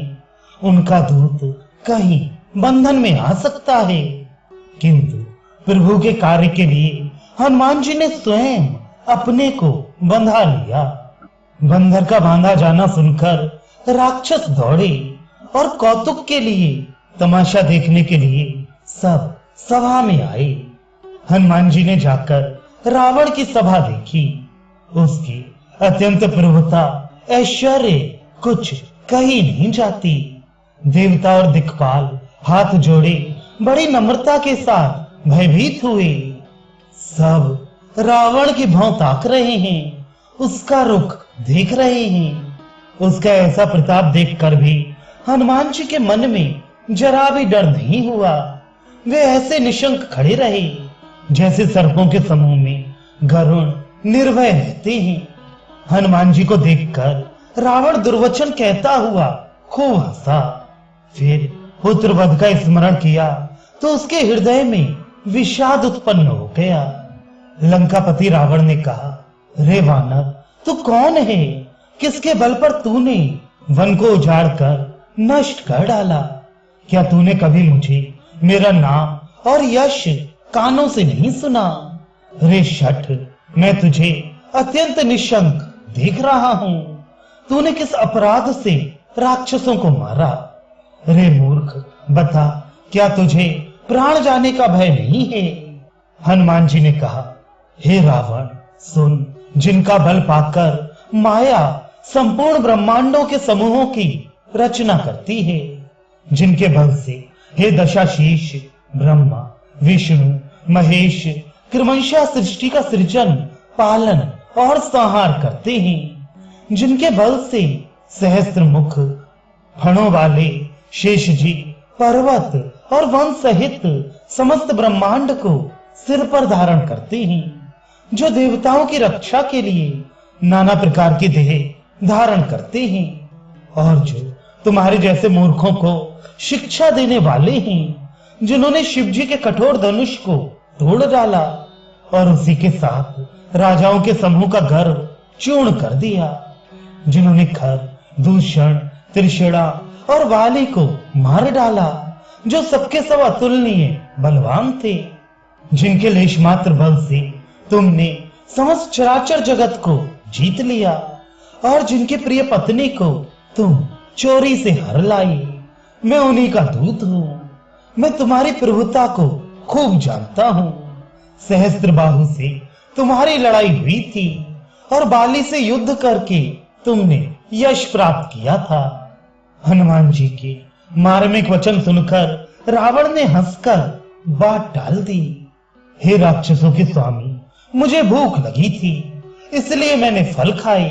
Speaker 1: उनका दूत कहीं बंधन में आ सकता है। किंतु प्रभु के कार्य के लिए हनुमान जी ने स्वयं अपने को बंधा लिया। बंदर का बांधा जाना सुनकर राक्षस दौड़े और कौतुक के लिए, तमाशा देखने के लिए सब सभा में आए। हनुमान जी ने जाकर रावण की सभा देखी। उसकी अत्यंत प्रभुता, ऐश्वर्य कुछ कही नहीं जाती। देवता और दिक्पाल हाथ जोड़े बड़ी नम्रता के साथ भयभीत हुए। सब रावण की भौं ताक रहे हैं, उसका रुख देख रहे हैं। उसका ऐसा प्रताप देखकर भी हनुमान जी के मन में जरा भी डर नहीं हुआ। वे ऐसे निशंक खड़े रहे जैसे सर्पों के समूह में गरुण निर्भय रहते हैं। हनुमान जी को देखकर रावण दुर्वचन कहता हुआ खूब हंसा। फिर पुत्र वध का स्मरण किया तो उसके हृदय में विषाद उत्पन्न हो गया। लंकापति रावण ने कहा, रे वानर, तू कौन है? किसके बल पर तूने वन को उजाड़ कर नष्ट कर डाला? क्या तूने कभी मुझे मेरा नाम और यश कानों से नहीं सुना? रे शठ, मैं तुझे अत्यंत निशंक देख रहा हूं। तूने किस अपराध से राक्षसों को मारा? रे मूर्ख, बता, क्या तुझे प्राण जाने का भय नहीं है? हनुमान जी ने कहा, हे रावण सुन, जिनका बल पाकर माया संपूर्ण ब्रह्मांडों के समूहों की रचना करती है, जिनके बल से हे दशाशीष ब्रह्मा विष्णु महेश क्रमशः सृष्टि का सृजन पालन और संहार करते हैं, जिनके बल से सहस्त्र मुख फणों वाले शेष जी पर्वत और वन सहित समस्त ब्रह्मांड को सिर पर धारण करते हैं, जो देवताओं की रक्षा के लिए नाना प्रकार की देह धारण करते हैं, और जो तुम्हारे जैसे मूर्खों को शिक्षा देने वाले हैं, जिन्होंने शिव जी के कठोर धनुष को तोड़ डाला और उसी के साथ राजाओं के समूह का गर्व चूर्ण कर दिया, जिन्होंने खर, दूषण, त्रिषणा और वाली को मार डाला, जो सबके सब अतुलनीय बलवान थे, जिनके लेश मात्र बल से तुमने समस्त चराचर जगत को जीत लिया, और जिनके प्रिय पत्नी को तुम चोरी से हर लाई। मैं उन्हीं का दूत हूँ। मैं तुम्हारी प्रभुता को खूब जानता हूँ। सहस्त्र बाहु से तुम्हारी लड़ाई हुई थी और बाली से युद्ध करके तुमने यश प्राप्त किया था। हनुमान जी के मार्मिक वचन सुनकर रावण ने हंसकर बात टाल दी। हे राक्षसों के स्वामी, मुझे भूख लगी थी, इसलिए मैंने फल खाए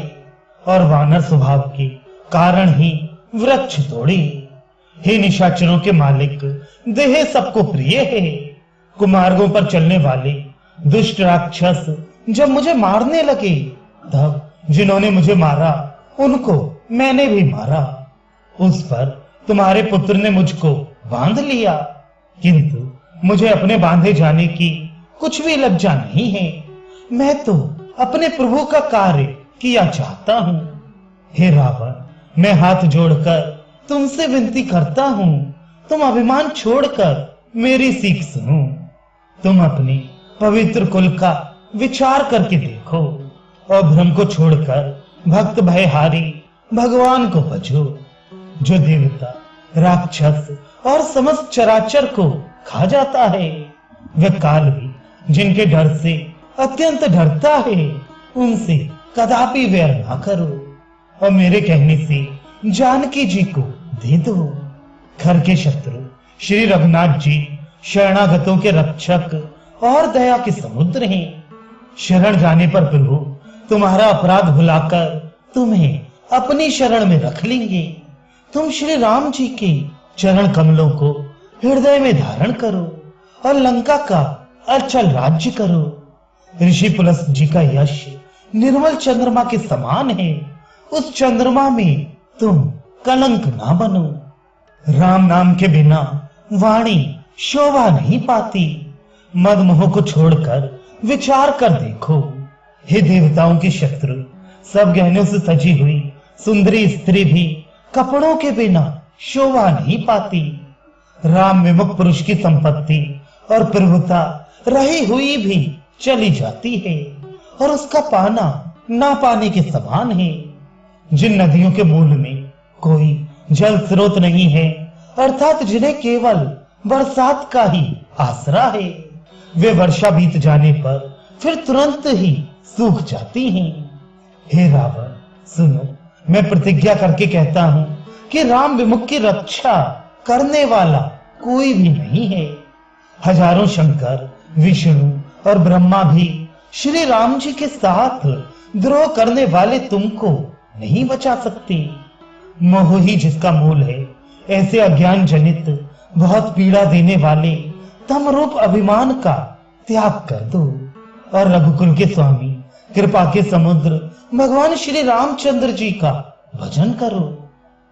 Speaker 1: और वानर स्वभाव के कारण ही वृक्ष तोड़े। हे निशाचरों के मालिक, देह सबको प्रिय है। कुमार्गों पर चलने वाले दुष्ट राक्षस जब मुझे मारने लगे, तब जिन्होंने मुझे मारा उनको मैंने भी मारा। उस पर तुम्हारे पुत्र ने मुझको बांध लिया, किंतु मुझे अपने बांधे जाने की कुछ भी लज्जा नहीं है। मैं तो अपने प्रभु का कार्य किया चाहता हूँ। हे रावण, मैं हाथ जोड़कर तुमसे विनती करता हूँ, तुम अभिमान छोड़कर मेरी सीख सुनो। तुम अपने पवित्र कुल का विचार करके देखो और भ्रम को छोड़कर भक्त भयहारी भगवान को भजो, जो देवता राक्षस और समस्त चराचर को खा जाता है। वह काल भी जिनके डर से अत्यंत डरता है, उनसे कदापि वैर ना करो और मेरे कहने से जानकी जी को दे दो। घर के शत्रु श्री रघुनाथ जी शरणागतों के रक्षक और दया के समुद्र हैं। शरण जाने पर प्रभु तुम्हारा अपराध भुलाकर तुम्हें अपनी शरण में रख लेंगे। तुम श्री राम जी के चरण कमलों को हृदय में धारण करो और लंका का अचल राज्य करो। ऋषि पुलस्त जी का यश निर्मल चंद्रमा के समान है। उस चंद्रमा में तुम कलंक ना बनो। राम नाम के बिना वाणी शोभा नहीं पाती। मदमोह को छोड़कर विचार कर देखो, हे देवताओं के शत्रु, सब गहनों से सजी हुई सुंदरी स्त्री भी कपड़ों के बिना शोभा नहीं पाती। राम विमुख पुरुष की संपत्ति और प्रभुता रही हुई भी चली जाती है और उसका पाना ना पाने के समान है। जिन नदियों के मूल में कोई जल स्रोत नहीं है, अर्थात जिन्हें केवल बरसात का ही आसरा है, वे वर्षा बीत जाने पर फिर तुरंत ही सूख जाती हैं। हे रावण, सुनो, मैं प्रतिज्ञा करके कहता हूं कि राम विमुख की रक्षा करने वाला कोई भी नहीं है। हजारों शंकर, विष्णु और ब्रह्मा भी श्री राम जी के साथ द्रोह करने वाले तुमको नहीं बचा सकते। मोह ही जिसका मूल है, ऐसे अज्ञान जनित बहुत पीड़ा देने वाले तम रूप अभिमान का त्याग कर दो और रघुकुल के स्वामी, कृपा के समुद्र भगवान श्री रामचंद्र जी का भजन करो।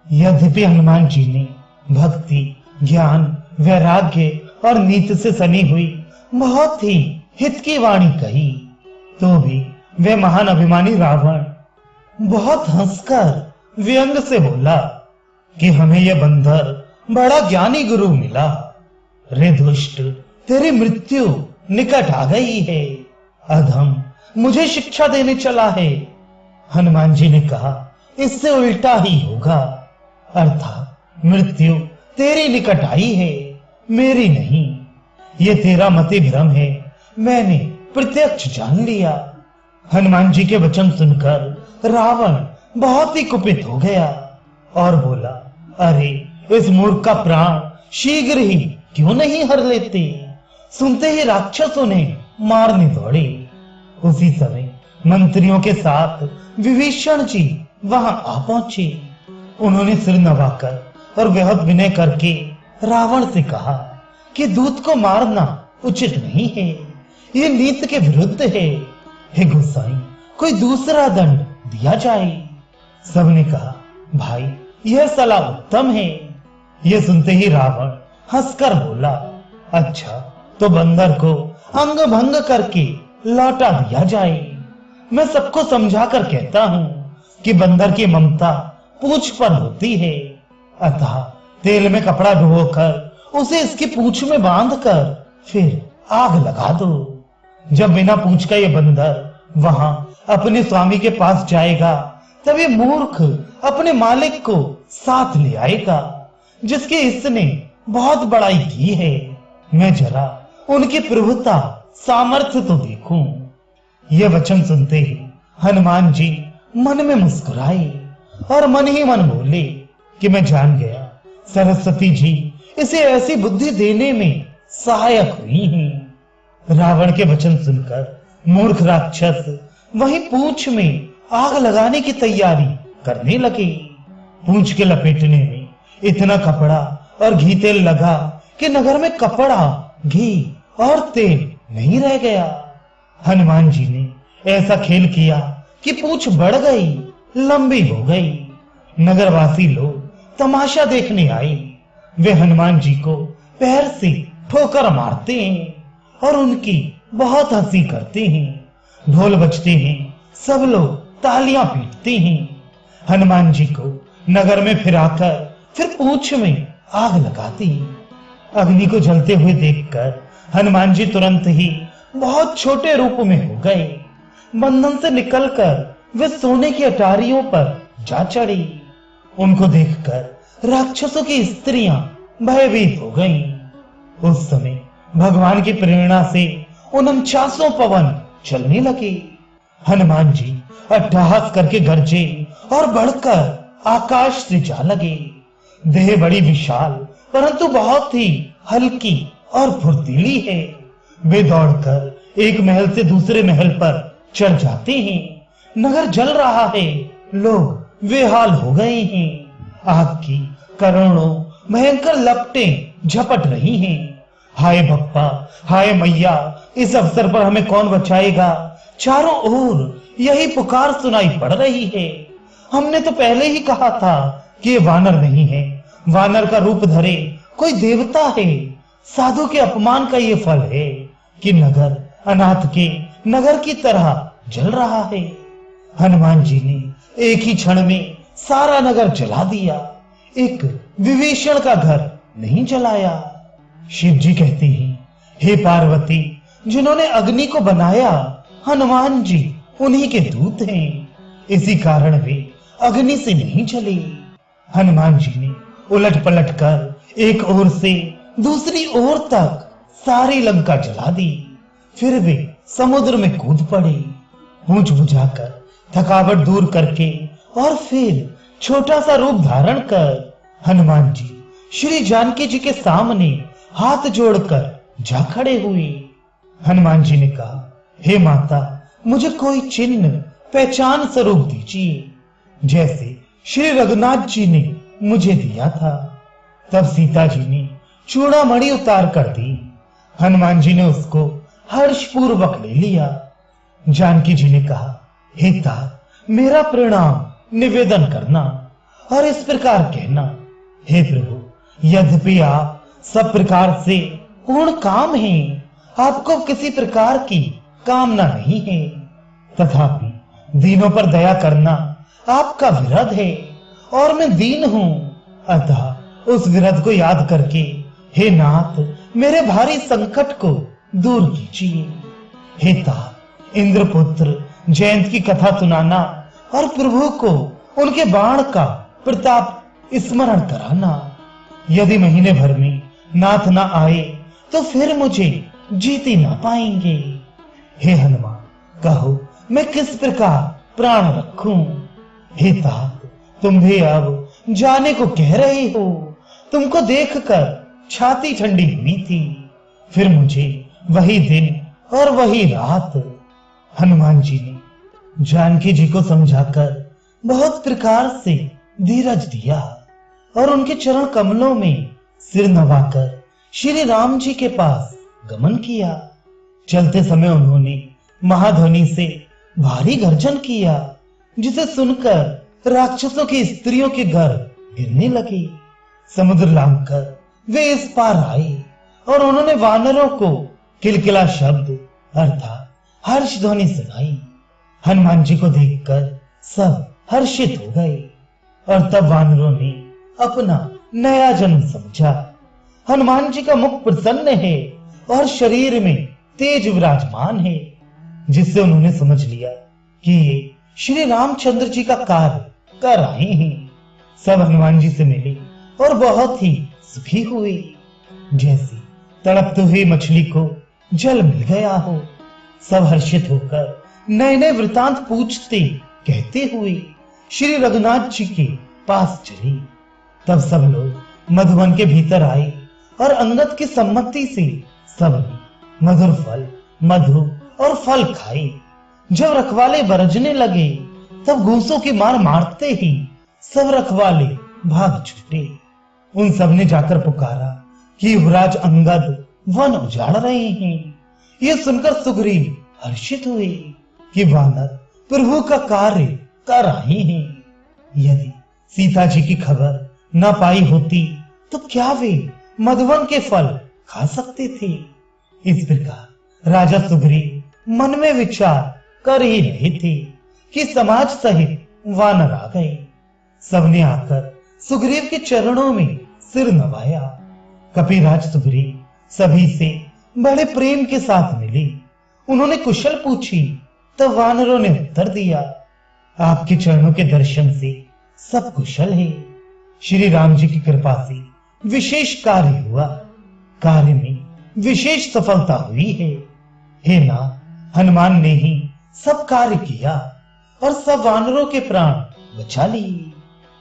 Speaker 1: यद्यपि हनुमान जी ने भक्ति, ज्ञान, वैराग्य और नीति से सनी हुई बहुत ही हित की वाणी कही, तो भी वे महान अभिमानी रावण बहुत हंसकर व्यंग से बोला कि हमें यह बंदर बड़ा ज्ञानी गुरु मिला। रे दुष्ट, तेरी मृत्यु निकट आ गई है। अधम मुझे शिक्षा देने चला है। हनुमान जी ने कहा, इससे उल्टा ही होगा, अर्थात मृत्यु तेरी निकट आई है, मेरी नहीं। ये तेरा मति भ्रम है, मैंने प्रत्यक्ष जान लिया। हनुमान जी के वचन सुनकर रावण बहुत ही कुपित हो गया और बोला, अरे इस मूर्ख का प्राण शीघ्र ही क्यों नहीं हर लेते। सुनते ही राक्षसों ने मारने दौड़े। उसी समय मंत्रियों के साथ विभीषण जी वहां आ पहुंचे। उन्होंने सिर नवाकर और बेहद विनय करके रावण से कहा कि दूत को मारना उचित नहीं है, ये नीति के विरुद्ध है। हे गोसाई, कोई दूसरा दंड दिया जाए। सबने कहा, भाई यह सलाह उत्तम है। यह सुनते ही रावण हंसकर बोला, अच्छा तो बंदर को अंग भंग करके लौटा दिया जाए। मैं सबको समझा कर कहता हूं कि बंदर की ममता पूंछ पर होती है, अतः तेल में कपड़ा डुबोकर उसे इसकी पूंछ में बांधकर फिर आग लगा दो। जब बिना पूंछ का ये बंदर वहां अपने स्वामी के पास जाएगा, तब ये मूर्ख अपने मालिक को साथ ले आएगा, जिसकी इसने बहुत बड़ाई की है। मैं जरा उनकी प्रभुता, सामर्थ्य तो देखूं। यह वचन सुनते ही हनुमान जी मन में मुस्कुराए और मन ही मन बोले कि मैं जान गया, सरस्वती जी इसे ऐसी बुद्धि देने में सहायक हुई हैं। रावण के वचन सुनकर मूर्ख राक्षस वही पूंछ में आग लगाने की तैयारी करने लगे। पूंछ के लपेटने में इतना कपड़ा और घी तेल लगा कि नगर में कपड़ा, घी और तेल नहीं रह गया। हनुमान जी ने ऐसा खेल किया कि पूंछ बढ़ गई, लंबी हो गई। नगरवासी लोग तमाशा देखने आए। वे हनुमान जी को पैर से ठोकर मारते हैं और उनकी बहुत हंसी करते हैं। ढोल बजते हैं, सब लोग तालियां पीटते हैं। हनुमान जी को नगर में फिराकर फिर पूंछ में आग लगाती। अग्नि को जलते हुए देखकर हनुमान जी तुरंत ही बहुत छोटे रूप में हो गए। बंधन से निकलकर वे सोने की अटारियों पर जा चढ़ी। उनको देखकर राक्षसों की स्त्रियां भयभीत हो गईं। उस समय भगवान की प्रेरणा से 49 पवन चलने लगे। हनुमान जी अट्टहास करके गरजे और बढ़कर आकाश से जा लगे। देह बड़ी विशाल परंतु बहुत ही हल्की और फुर्तीली है। वे दौड़कर एक महल से दूसरे महल पर चढ़ जाते हैं। नगर जल रहा है, लोग बेहाल हो गए हैं। आग की करोड़ों भयंकर लपटें झपट रही हैं। हाय बप्पा, हाय मैया, इस अवसर पर हमें कौन बचाएगा। चारों ओर यही पुकार सुनाई पड़ रही है। हमने तो पहले ही कहा था कि ये वानर नहीं है, वानर का रूप धरे कोई देवता है। साधु के अपमान का ये फल है कि नगर अनाथ के नगर की तरह जल रहा है। हनुमान जी ने एक ही क्षण में सारा नगर जला दिया, एक विभीषण का घर नहीं जलाया। शिव जी कहते हैं, हे पार्वती, जिन्होंने अग्नि को बनाया हनुमान जी उन्हीं के दूत हैं, इसी कारण वे अग्नि से नहीं जले। हनुमान जी ने उलट पलट कर एक ओर से दूसरी ओर तक सारी लंका जला दी। फिर वे समुद्र में कूद पड़े। पूंछ बुझाकर थकावट दूर करके और फिर छोटा सा रूप धारण कर हनुमान जी श्री जानकी जी के सामने हाथ जोड़कर जा खड़े हुए। हनुमान जी ने कहा, हे माता, मुझे कोई चिन्ह पहचान स्वरूप दीजिए, जैसे श्री रघुनाथ जी ने मुझे दिया था। तब सीता जी ने चूड़ामणि उतार कर दी। हनुमान जी ने उसको हर्षपूर्वक ले लिया। जानकी जी ने कहा, हे तात, मेरा प्रणाम निवेदन करना और इस प्रकार कहना, हे प्रभु, यद्यपि आप सब प्रकार से पूर्ण काम हैं, आपको किसी प्रकार की कामना नहीं है, तथापि दीनों पर दया करना आपका विरध है और मैं दीन हूं। अतः उस विरध को याद करके हे नाथ, मेरे भारी संकट को दूर कीजिए। हे तात, इंद्रपुत्र जयंत की कथा सुनाना और प्रभु को उनके बाण का प्रताप स्मरण कराना। यदि महीने भर में नाथ ना आए तो फिर मुझे जीती ना पाएंगे। हे हनुमान, कहो मैं किस प्रकार प्राण रखूं। हे तात, तुम भी अब जाने को कह रही हो। तुमको देखकर छाती ठंडी हुई थी। फिर मुझे वही दिन और वही रात। हनुमान जी ने जानकी जी को समझाकर बहुत प्रकार से धीरज दिया और उनके चरण कमलों में सिर नवाकर श्री राम जी के पास गमन किया। चलते समय उन्होंने महाध्वनि से भारी गर्जन किया, जिसे सुनकर राक्षसों की स्त्रियों के घर गिरने लगे। समुद्र लांघकर वे इस पार आए और उन्होंने वानरों को किलकिला शब्द अर्थात हर्ष ध्वनि सुनाई। हनुमान जी को देखकर सब हर्षित हो गए और तब वानरों ने अपना नया जन्म समझा। हनुमान जी का मुख प्रसन्न है और शरीर में तेज विराजमान है, जिससे उन्होंने समझ लिया कि ये श्री रामचंद्र जी का कार्य कर रहे हैं। सब हनुमान जी से मिले और बहुत ही सुखी हुए, जैसे तड़पते हुए मछली को जल मिल गया हो। सब हर्षित होकर नए नए वृतांत पूछते कहते हुए श्री रघुनाथ जी के पास चले। तब सब लोग मधुवन के भीतर आए और अंगद की सम्मति से सबने मधुर फल, मधु और फल खाए। जब रखवाले बरजने लगे तब घूंसों की मार मारते ही सब रखवाले भाग छूटे। उन सब ने जाकर पुकारा कि युवराज अंगद वन उजाड़ रहे हैं। ये सुनकर सुग्रीव हर्षित हुए कि वानर प्रभु का कार्य कर रहे हैं। यदि सीता जी की खबर न पाई होती तो क्या वे मधुवन के फल खा सकते थे। इस प्रकार राजा सुग्रीव मन में विचार कर ही रहे थे कि समाज सहित वानर आ गए। सबने आकर सुग्रीव के चरणों में सिर नवाया। कपिराज सुग्रीव सभी से बड़े प्रेम के साथ मिले। उन्होंने कुशल पूछी तब वानरों ने उत्तर दिया, आपके चरणों के दर्शन से सब कुशल है। श्री राम जी की कृपा से विशेष कार्य हुआ, कार्य में विशेष सफलता हुई है। हे नाथ, हनुमान ने ही सब कार्य किया और सब वानरों के प्राण बचा लिए।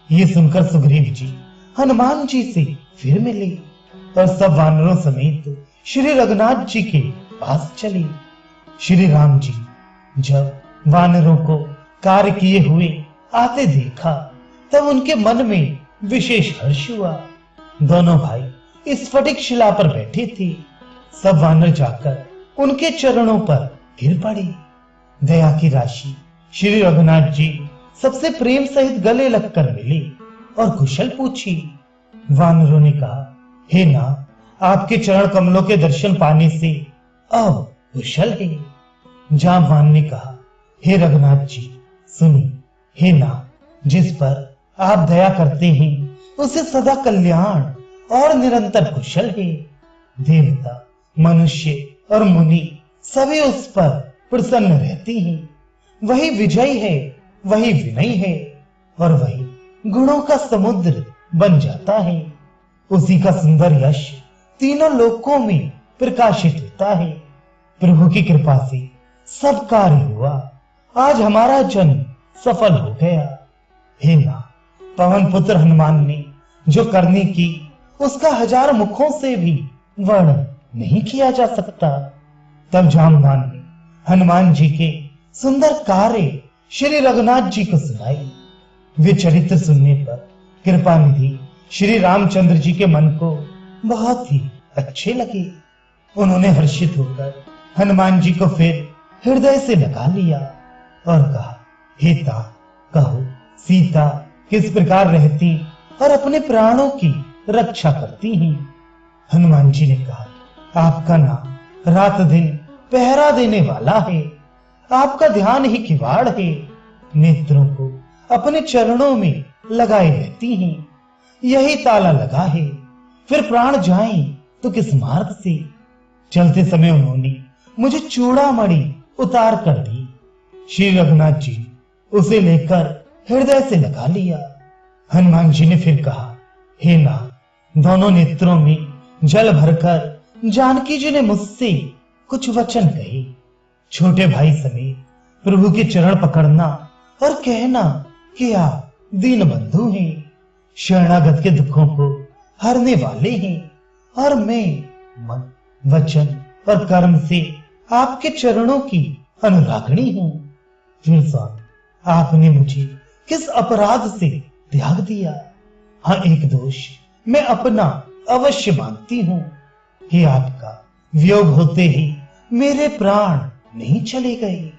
Speaker 1: ये सुनकर सुग्रीव जी हनुमान जी से फिर मिले और सब वानरों समेत श्री रघुनाथ जी के पास चले। श्री राम जी जब वानरों को कार्य किए हुए आते देखा तब उनके मन में विशेष हर्ष हुआ। दोनों भाई स्फटिक शिला पर बैठे थे। सब वानर जाकर उनके चरणों पर गिर पड़े। दया की राशि श्री रघुनाथ जी सबसे प्रेम सहित गले लगकर मिले और कुशल पूछी। वानरों ने कहा, हे नाथ, आपके चरण कमलों के दर्शन पाने से अब कुशल है। जामवान ने कहा, हे रघुनाथ जी सुनिए, हे नाथ, जिस पर आप दया करते हैं उसे सदा कल्याण और निरंतर कुशल है। देवता, मनुष्य और मुनि सभी उस पर प्रसन्न रहते हैं। वही विजयी है, वही विनयी है और वही गुणों का समुद्र बन जाता है। उसी का सुंदर यश तीनों लोकों में प्रकाशित होता है। प्रभु की कृपा से सब कार्य हुआ। आज हमारा जन्म सफल हो गया। हे नाथ, पवन पुत्र हनुमान ने जो करनी की उसका हजार मुखों से भी वर्णन नहीं किया जा सकता। तब जामवान ने हनुमान जी के सुंदर कार्य श्री रघुनाथ जी को सुनाई। वे चरित्र सुनने पर कृपा निधि श्री रामचंद्र जी के मन को बहुत ही अच्छे लगे। उन्होंने हर्षित होकर हनुमान जी को फिर हृदय से लगा लिया और कहा, हे तात, कहो सीता किस प्रकार रहती और अपने प्राणों की रक्षा करती हैं। हनुमान जी ने कहा, आपका नाम रात दिन पहरा देने वाला है। आपका ध्यान ही किवाड़ है। नेत्रों को अपने चरणों में लगाए रहती हैं। यही ताला लगा है। फिर प्राण जाएं तो किस मार्ग से। चलते समय उन्होंने मुझे चूड़ामणि उतार कर दी। श्री रघुनाथ जी उसे लेकर हृदय से लगा लिया। हनुमान जी ने फिर कहा, हे नाथ, दोनों नेत्रों में जल भरकर जानकी जी ने मुझसे कुछ वचन कहे। छोटे भाई समेत प्रभु के चरण पकड़ना और कहना कि आप दीन बंधु हैं, शरणागत के दुखों को हरने वाले हैं और मैं मन, वचन और कर्म से आपके चरणों की अनुरागिणी हूं। फिर स्वामी, आपने मुझे किस अपराध से त्याग दिया? हाँ, एक दोष मैं अपना अवश्य मानती हूं कि आपका वियोग होते ही मेरे प्राण नहीं चले गए।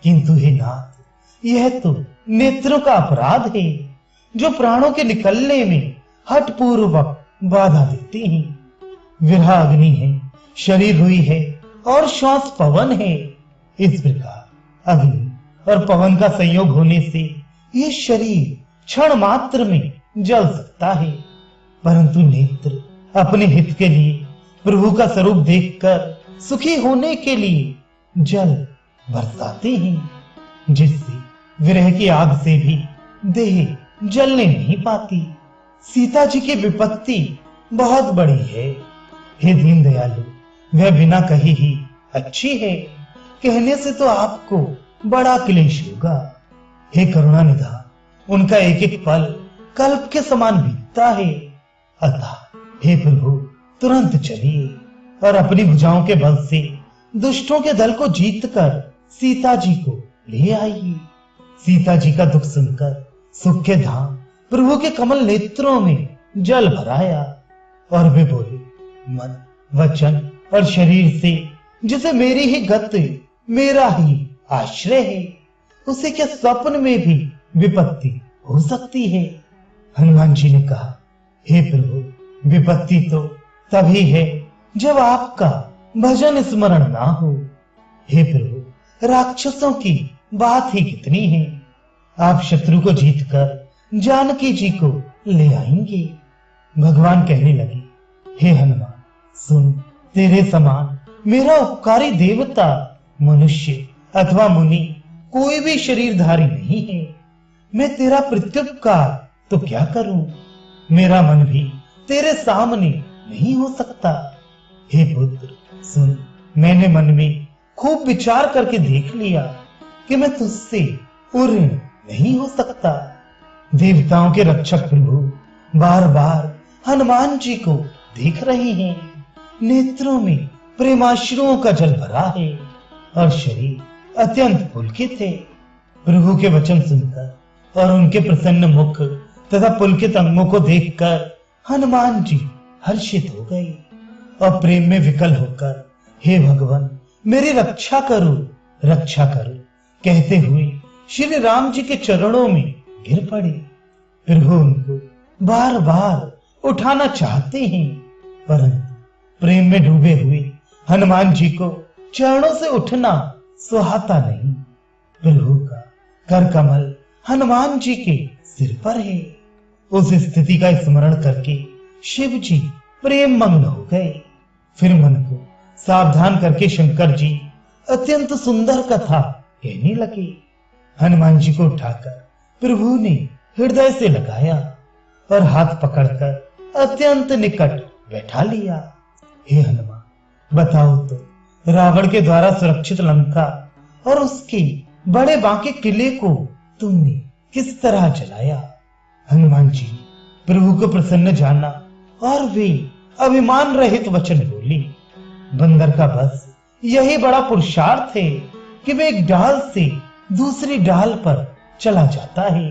Speaker 1: किंतु हे नाथ, यह तो नेत्रों का अपराध है जो प्राणों के निकलने में हठपूर्वक बाधा देते हैं। विरह अग्नि है, शरीर हुई है और श्वास पवन है। इस प्रकार अग्नि और पवन का संयोग होने से ये शरीर क्षण मात्र में जल सकता है, परंतु नेत्र अपने हित के लिए, प्रभु का स्वरूप देखकर सुखी होने के लिए जल बरसाते हैं, जिससे विरह की आग से भी देह जलने नहीं पाती। सीता जी की विपत्ति बहुत बड़ी है। हे दीन दयालु, वह बिना कही ही अच्छी है। कहने से तो आपको बड़ा क्लेश होगा। हे करुणा निधान, उनका एक एक पल कल्प के समान बीतता है। अतः हे प्रभु, तुरंत चलिए और अपनी भुजाओं के बल से दुष्टों के दल को जीतकर सीता जी को ले आइए। सीता जी का दुख सुनकर सुख के धाम प्रभु के कमल नेत्रों में जल भराया और वे बोले, मन, वचन और शरीर से जिसे मेरी ही गति, मेरा ही आश्रय है, उसे क्या स्वप्न में भी विपत्ति हो सकती है? हनुमान जी ने कहा, हे प्रभु, विपत्ति तो तभी है जब आपका भजन स्मरण ना हो। हे प्रभु, राक्षसों की बात ही कितनी है। आप शत्रु को जीतकर जानकी जी को ले आएंगे। भगवान कहने लगे, हे हनुमान, सुन, तेरे समान मेरा उपकारी देवता, मनुष्य अथवा मुनि कोई भी शरीरधारी नहीं है। मैं तेरा प्रत्युपकार तो क्या करूं? मेरा मन भी तेरे सामने नहीं हो सकता। हे पुत्र, सुन, मैंने मन में खूब विचार करके देख लिया कि मैं तुझसे ऋण नहीं हो सकता। देवताओं के रक्षक प्रभु बार बार हनुमान जी को देख रहे हैं। नेत्रों में प्रेमाश्रुओं का जल भरा है और शरीर अत्यंत पुलकित है। प्रभु के वचन सुनकर और उनके प्रसन्न मुख तथा पुलकित अंगों को देखकर हनुमान जी हर्षित हो गए और प्रेम में विकल होकर, हे भगवान, मेरी रक्षा करो, रक्षा करो कहते हुए श्री राम जी के चरणों में गिर पड़े। प्रभु उनको बार बार उठाना चाहते हैं, परंतु प्रेम में डूबे हुए हनुमान जी को चरणों से उठना सुहाता नहीं। प्रभु का कर कमल हनुमान जी के सिर पर है। उस स्थिति का स्मरण करके शिव जी प्रेम मग्न हो गए। फिर मन को सावधान करके शंकर जी अत्यंत सुंदर कथा कहने लगे। हनुमान जी को उठाकर प्रभु ने हृदय से लगाया और हाथ पकड़कर अत्यंत निकट बैठा लिया। हे हनुमान, बताओ तो रावण के द्वारा सुरक्षित लंका और उसके बड़े बांके किले को तुमने किस तरह जलाया? हनुमान जी प्रभु को प्रसन्न जाना और वे अभिमान रहित वचन बोली। बंदर का बस यही बड़ा पुरुषार्थ है कि वे एक डाल से दूसरी डाल पर चला जाता है।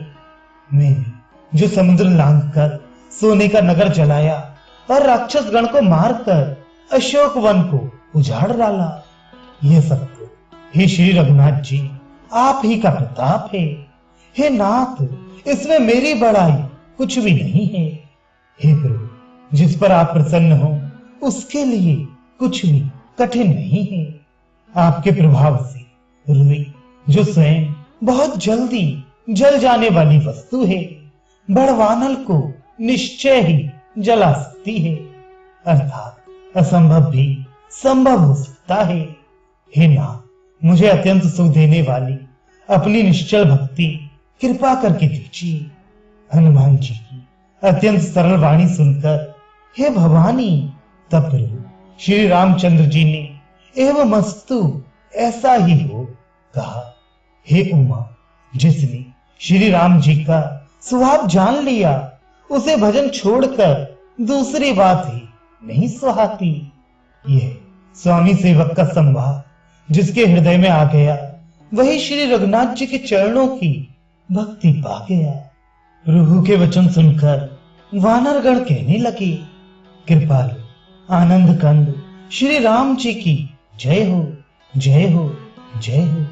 Speaker 1: मैंने जो समुद्र लांघकर सोने का नगर जलाया और राक्षस गण को मारकर अशोक वन को उजाड़ डाला, यह सब तो हे श्री रघुनाथ जी आप ही का प्रताप है। हे नाथ, इसमें मेरी बड़ाई कुछ भी नहीं है। हे प्रभु, जिस पर आप प्रसन्न हो उसके लिए कुछ भी कठिन नहीं है। आपके प्रभाव से रुई, जो स्वयं बहुत जल्दी जल जाने वाली वस्तु है, बड़वानल को निश्चय ही जला सकती है, अर्थात असंभव भी संभव हो सकता है। हे नाथ, मुझे अत्यंत सुख देने वाली अपनी निश्चल भक्ति कृपा करके दीजिए। हनुमान जी की अत्यंत सरल वाणी सुनकर हे भवानी, तब प्रभु श्री रामचंद्र जी ने एवं मस्तु ऐसा ही हो कहा। हे उमा, जिसने श्री राम जी का स्वभाव जान लिया उसे भजन छोड़कर दूसरी बात ही नहीं सुहाती। यह स्वामी सेवक का संभाव जिसके हृदय में आ गया वही श्री रघुनाथ जी के चरणों की भक्ति पा गया। प्रभु के वचन सुनकर वानरगण कहने लगे, कृपालु आनंद कंद श्री राम जी की जय हो, जय हो, जय हो।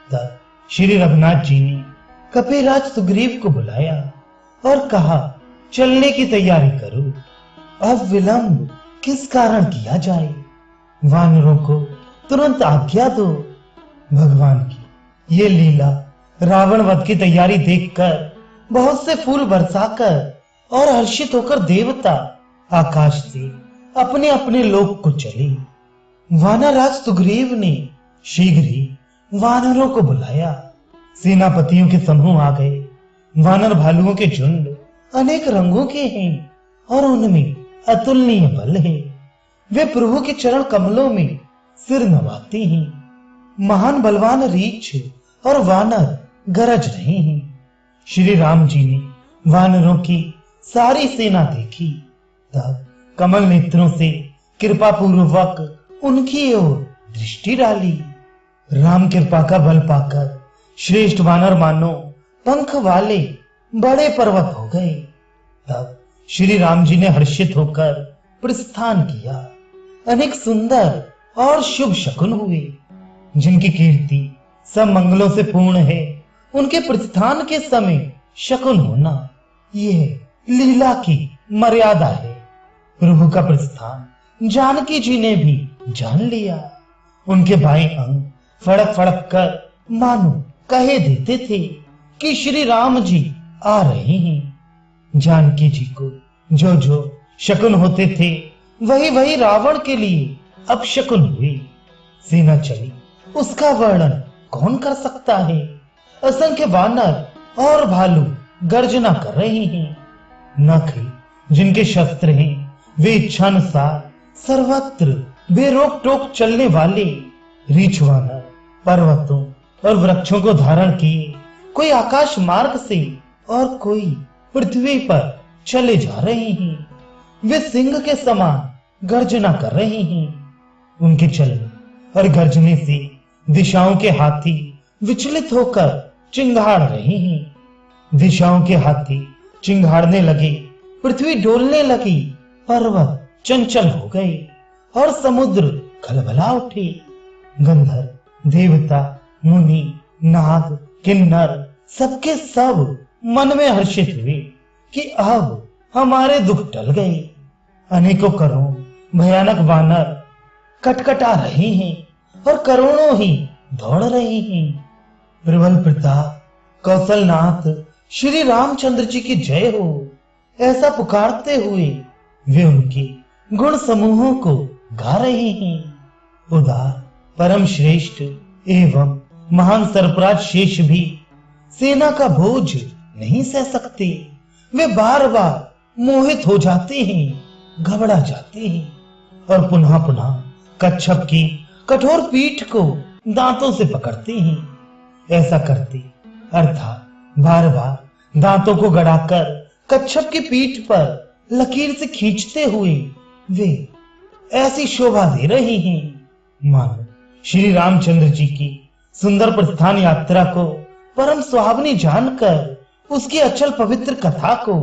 Speaker 1: तब श्री रघुनाथ जी ने कपिराज सुग्रीव को बुलाया और कहा, चलने की तैयारी करो, अब विलंब किस कारण किया जाए? वानरों को तुरंत आज्ञा दो। भगवान की ये लीला रावण वध की तैयारी देखकर बहुत से फूल बरसाकर और हर्षित होकर देवता आकाश से अपने अपने लोक को चले। वानरराज सुग्रीव ने शीघ्र ही वानरों को बुलाया। सेनापतियों के समूह आ गए। वानर भालुओं के झुंड अनेक रंगों के हैं और उनमें अतुलनीय बल है। वे प्रभु के चरण कमलों में सिर नवाते हैं। महान बलवान रीछ और वानर गरज रहे हैं। श्री राम जी ने वानरों की सारी सेना देखी, तब कमल नेत्रों से कृपा पूर्वक उनकी ओर दृष्टि डाली। राम कृपा का बल पाकर श्रेष्ठ वानर मानो पंख वाले बड़े पर्वत हो गए। तब श्री राम जी ने हर्षित होकर प्रस्थान किया। अनेक सुंदर और शुभ शकुन हुए, जिनकी कीर्ति सब मंगलों से पूर्ण है। उनके प्रस्थान के समय शकुन होना यह लीला की मर्यादा है। प्रभु का प्रस्थान जानकी जी ने भी जान लिया। उनके बाएं अंग फड़क फड़क कर मानो कहे देते थे कि श्री राम जी आ रहे हैं। जानकी जी को जो जो शकुन होते थे वही वही रावण के लिए अब शकुन हुए। सेना चली, उसका वर्णन कौन कर सकता है। असंख्य वानर और भालू गर्जना कर रहे हैं। नख जिनके शस्त्र हैं वे इच्छानुसार सर्वत्र बेरोक टोक चलने वाले रीछ वानर पर्वतों और वृक्षों को धारण किए कोई आकाश मार्ग से और कोई पृथ्वी पर चले जा रहे हैं। वे सिंह के समान गर्जना कर रहे हैं। उनके चलने और गर्जने से दिशाओं के हाथी विचलित होकर चिंगाड़ रहे हैं। दिशाओं के हाथी चिंगाड़ने लगे, पृथ्वी डोलने लगी, पर्वत चंचल हो गए और समुद्र खलबला उठे। गंधर्व, देवता, मुनि, नाग, किन्नर सबके सब मन में हर्षित हुए कि अब हमारे दुख टल गए। अनेकों करोड़ भयानक वानर कटकटा रहे हैं और करोड़ों ही दौड़ रहे हैं। प्रबल प्रताप कौशलनाथ श्री रामचंद्र जी की जय हो, ऐसा पुकारते हुए वे उनके गुण समूहों को गा रहे हैं। उदार परम श्रेष्ठ एवं महान सरफराज शेष भी सेना का बोझ नहीं सह सकते। वे बार बार मोहित हो जाते हैं, घबरा जाते हैं और पुनः पुनः कच्छप की कठोर पीठ को दांतों से पकड़ते हैं। ऐसा करते अर्थात बार बार दांतों को गड़ाकर कच्छप की पीठ पर लकीर से खींचते हुए वे ऐसी शोभा दे रहे हैं मानो श्री रामचंद्र जी की सुंदर प्रस्थान यात्रा को परम सुहावनी जानकर उसकी अचल पवित्र कथा को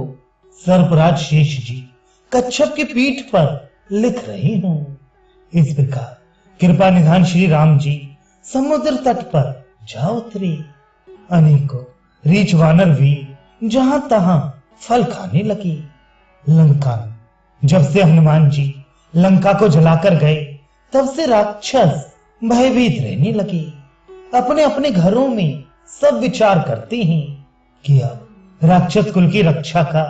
Speaker 1: सर्पराज शेष जी कच्छप की पीठ पर लिख रहे हूं। इस प्रकार कृपा निधान श्री राम जी समुद्र तट पर जा उतरे। अनेकों रीछ वानर वीर जहां तहां फल खाने लगे। लंका में जब से हनुमान जी लंका को जलाकर गए तब से राक्षस भयभीत रहने लगे। अपने अपने घरों में सब विचार करते हैं कि अब राक्षस कुल की रक्षा का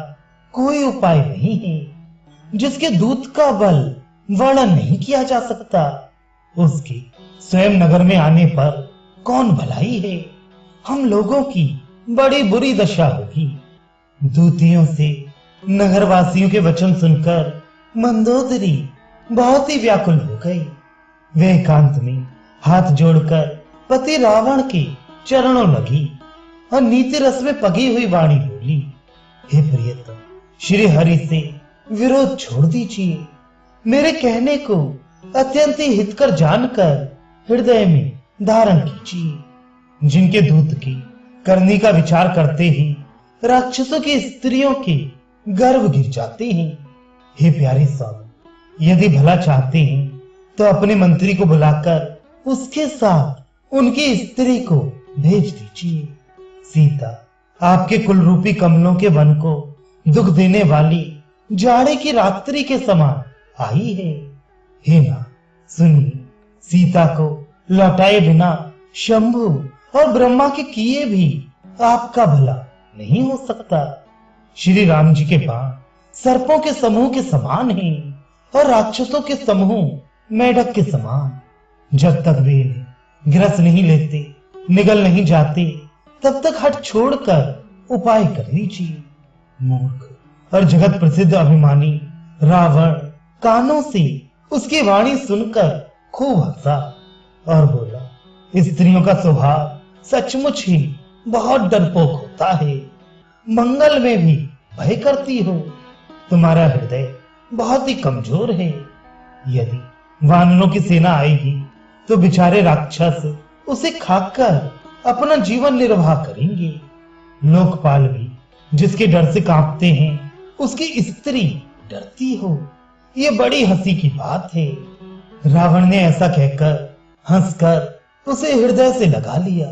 Speaker 1: कोई उपाय नहीं है। जिसके दूत का बल वर्णन नहीं किया जा सकता, उसके स्वयं नगर में आने पर कौन भलाई है। हम लोगों की बड़ी बुरी दशा होगी। दूतियों से नगरवासियों के वचन सुनकर मंदोदरी बहुत ही व्याकुल हो गई। वे एकांत में हाथ जोड़कर पति रावण के चरणों लगी और नीति रस में पगी हुई वाणी बोली, हे प्रियतम, श्री हरि से विरोध छोड़ दीजिए। मेरे कहने को अत्यंत ही हितकर जानकर हृदय में धारण कीजिए। जिनके दूत की करनी का विचार करते ही राक्षसों की स्त्रियों के गर्भ गिर जाते हैं। हे प्यारे स्वामी, यदि भला चाहते हैं तो अपने मंत्री को बुलाकर उसके साथ उनकी स्त्री को भेज दीजिए। सीता आपके कुल रूपी कमलों के वन को दुख देने वाली जाड़े की रात्रि के समान आई है। हे मां, सुनिए, सीता को लौटाए बिना शंभु और ब्रह्मा के किए भी आपका भला नहीं हो सकता। श्री राम जी के बाण सर्पों के समूह के समान हैं और राक्षसों के समूह मेढक के समान। जब तक वे ग्रस नहीं लेते, निगल नहीं जाते, तब तक हट छोड़कर उपाय कर लीजिए। मूर्ख और जगत प्रसिद्ध अभिमानी रावण कानों से उसकी वाणी सुनकर खूब हंसा और बोला, स्त्रियों का स्वभाव सचमुच ही बहुत डरपोक होता है। मंगल में भी भय करती हो। तुम्हारा हृदय बहुत ही कमजोर है। यदि वानरों की सेना आएगी तो बेचारे राक्षस उसे खाकर अपना जीवन निर्वाह करेंगे। लोकपाल भी जिसके डर से कांपते हैं, उसकी स्त्री डरती हो, ये बड़ी हंसी की बात है। रावण ने ऐसा कहकर हंसकर उसे हृदय से लगा लिया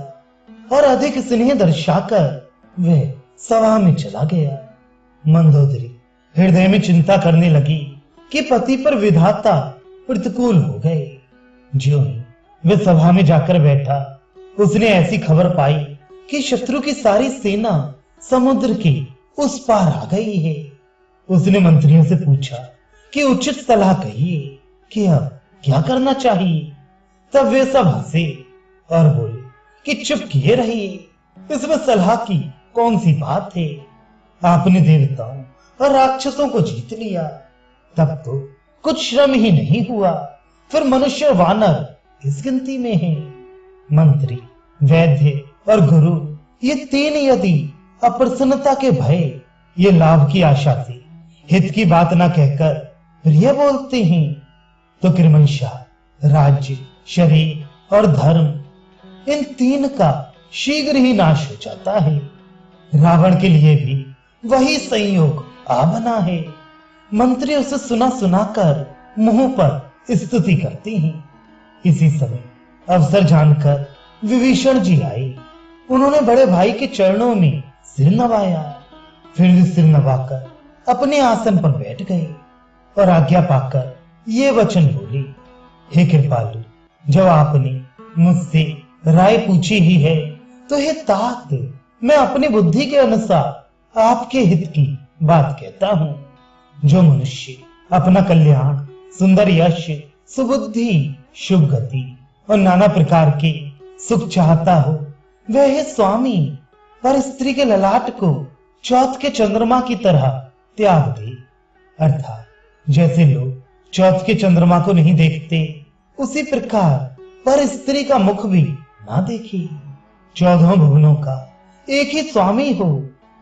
Speaker 1: और अधिक स्नेह दर्शाकर वह सभा में चला गया। मंदोदरी हृदय में चिंता करने लगी कि पति पर विधाता प्रतिकूल हो गए। ज्यों ही वह सभा में जाकर बैठा, उसने ऐसी खबर पाई कि शत्रु की सारी सेना समुद्र के उस पार आ गई है। उसने मंत्रियों से पूछा कि उचित सलाह कहिए कि अब क्या करना चाहिए। तब वे सब हंसे और बोले कि चुप किए रहिए, इसमें सलाह की कौन सी बात है। आपने देवताओं और राक्षसों को जीत लिया, तब तो कुछ श्रम ही नहीं हुआ, फिर मनुष्य और वानर किस गिनती में हैं। मंत्री, वैद्य और गुरु ये तीन यदि अप्रसन्नता के भय, ये लाभ की आशा से हित की बात ना कहकर प्रिय बोलते हैं, तो कृमंशा, राज्य, शरीर और धर्म, इन तीन का शीघ्र ही नाश हो जाता है। रावण के लिए भी वही संयोग आ बना है। मंत्री उसे सुना सुनाकर मुंह पर स्तुति करते हैं। इसी समय अवसर जानकर विभीषण जी आए। उन्होंने बड़े भाई के चरणों में सिर नवाया, फिर सिर नवाकर अपने आसन पर बैठ गए और आज्ञा पाकर ये वचन बोले, हे कृपालु, जब आपने मुझसे राय पूछी ही है तो हे तात, मैं अपनी बुद्धि के अनुसार आपके हित की बात कहता हूँ। जो मनुष्य अपना कल्याण, सुंदर यश, सुबुद्धि, शुभ गति और नाना प्रकार के सुख चाहता हो, वह है स्वामी पर स्त्री के ललाट को चौथ के चंद्रमा की तरह त्याग दे। अर्थात जैसे लोग चौथ के चंद्रमा को नहीं देखते, उसी प्रकार पर स्त्री का मुख भी ना देखे। 14 भुवनों का एक ही स्वामी हो,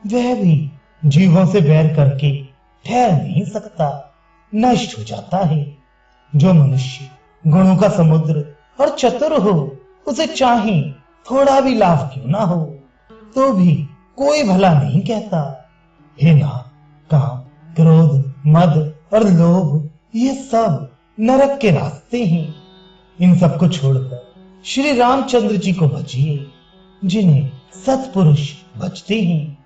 Speaker 1: वह भी जीवों से बैर करके ठहर नहीं सकता, नष्ट हो जाता है। जो मनुष्य गुणों का समुद्र और चतुर हो, उसे चाहे थोड़ा भी लाभ क्यों ना हो, तो भी कोई भला नहीं कहता। हे नाथ, काम, क्रोध, मद और लोभ, ये सब नरक के रास्ते हैं। इन सब को छोड़कर श्री रामचंद्र जी को भजिए, जिन्हें सत्पुरुष भजते हैं।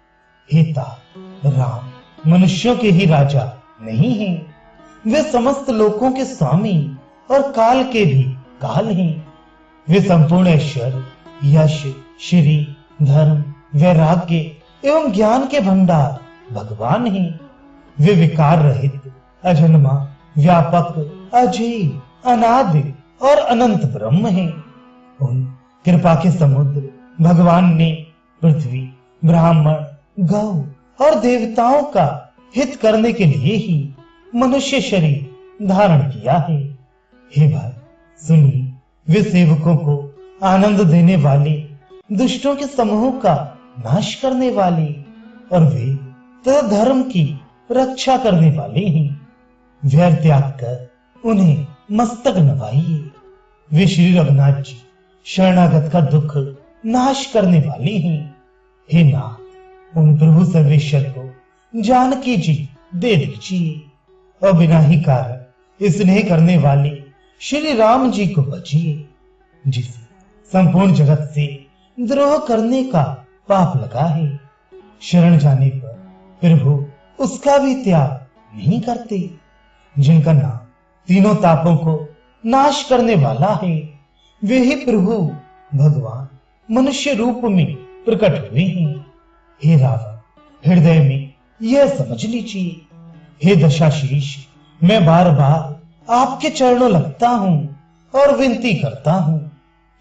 Speaker 1: हे तात, राम मनुष्यों के ही राजा नहीं हैं, वे समस्त लोकों के स्वामी और काल के भी काल हैं। वे संपूर्ण ऐश्वर्य, यश, श्री, धर्म, वैराग्य एवं ज्ञान के भंडार भगवान हैं। वे विकार रहित, अजन्मा, व्यापक, अजय, अनादि और अनंत ब्रह्म हैं। उन कृपा के समुद्र भगवान ने पृथ्वी, ब्राह्मण, गौ और देवताओं का हित करने के लिए ही मनुष्य शरीर धारण किया है। हे भाई सुनिए, वे सेवकों को आनंद देने वाले, दुष्टों के समूह का नाश करने वाले और वे तथा धर्म की रक्षा करने वाले हैं। वैर त्याग कर उन्हें मस्तक नवाइए। वे श्री रघुनाथ जी शरणागत का दुख नाश करने वाले हैं। हे नाथ, उन प्रभु सर्वेश्वर को जानकी जी दे दीजिए और बिना ही कारण स्नेह करने वाले श्री राम जी को बचिए, जिसे संपूर्ण जगत से द्रोह करने का पाप लगा है। शरण जाने पर प्रभु उसका भी त्याग नहीं करते। जिनका नाम तीनों तापों को नाश करने वाला है, वे ही प्रभु भगवान मनुष्य रूप में प्रकट हुए हैं। हे रावण, हृदय में यह समझ लीजिए। हे दशाशीष, मैं बार बार आपके चरणों लगता हूँ और विनती करता हूँ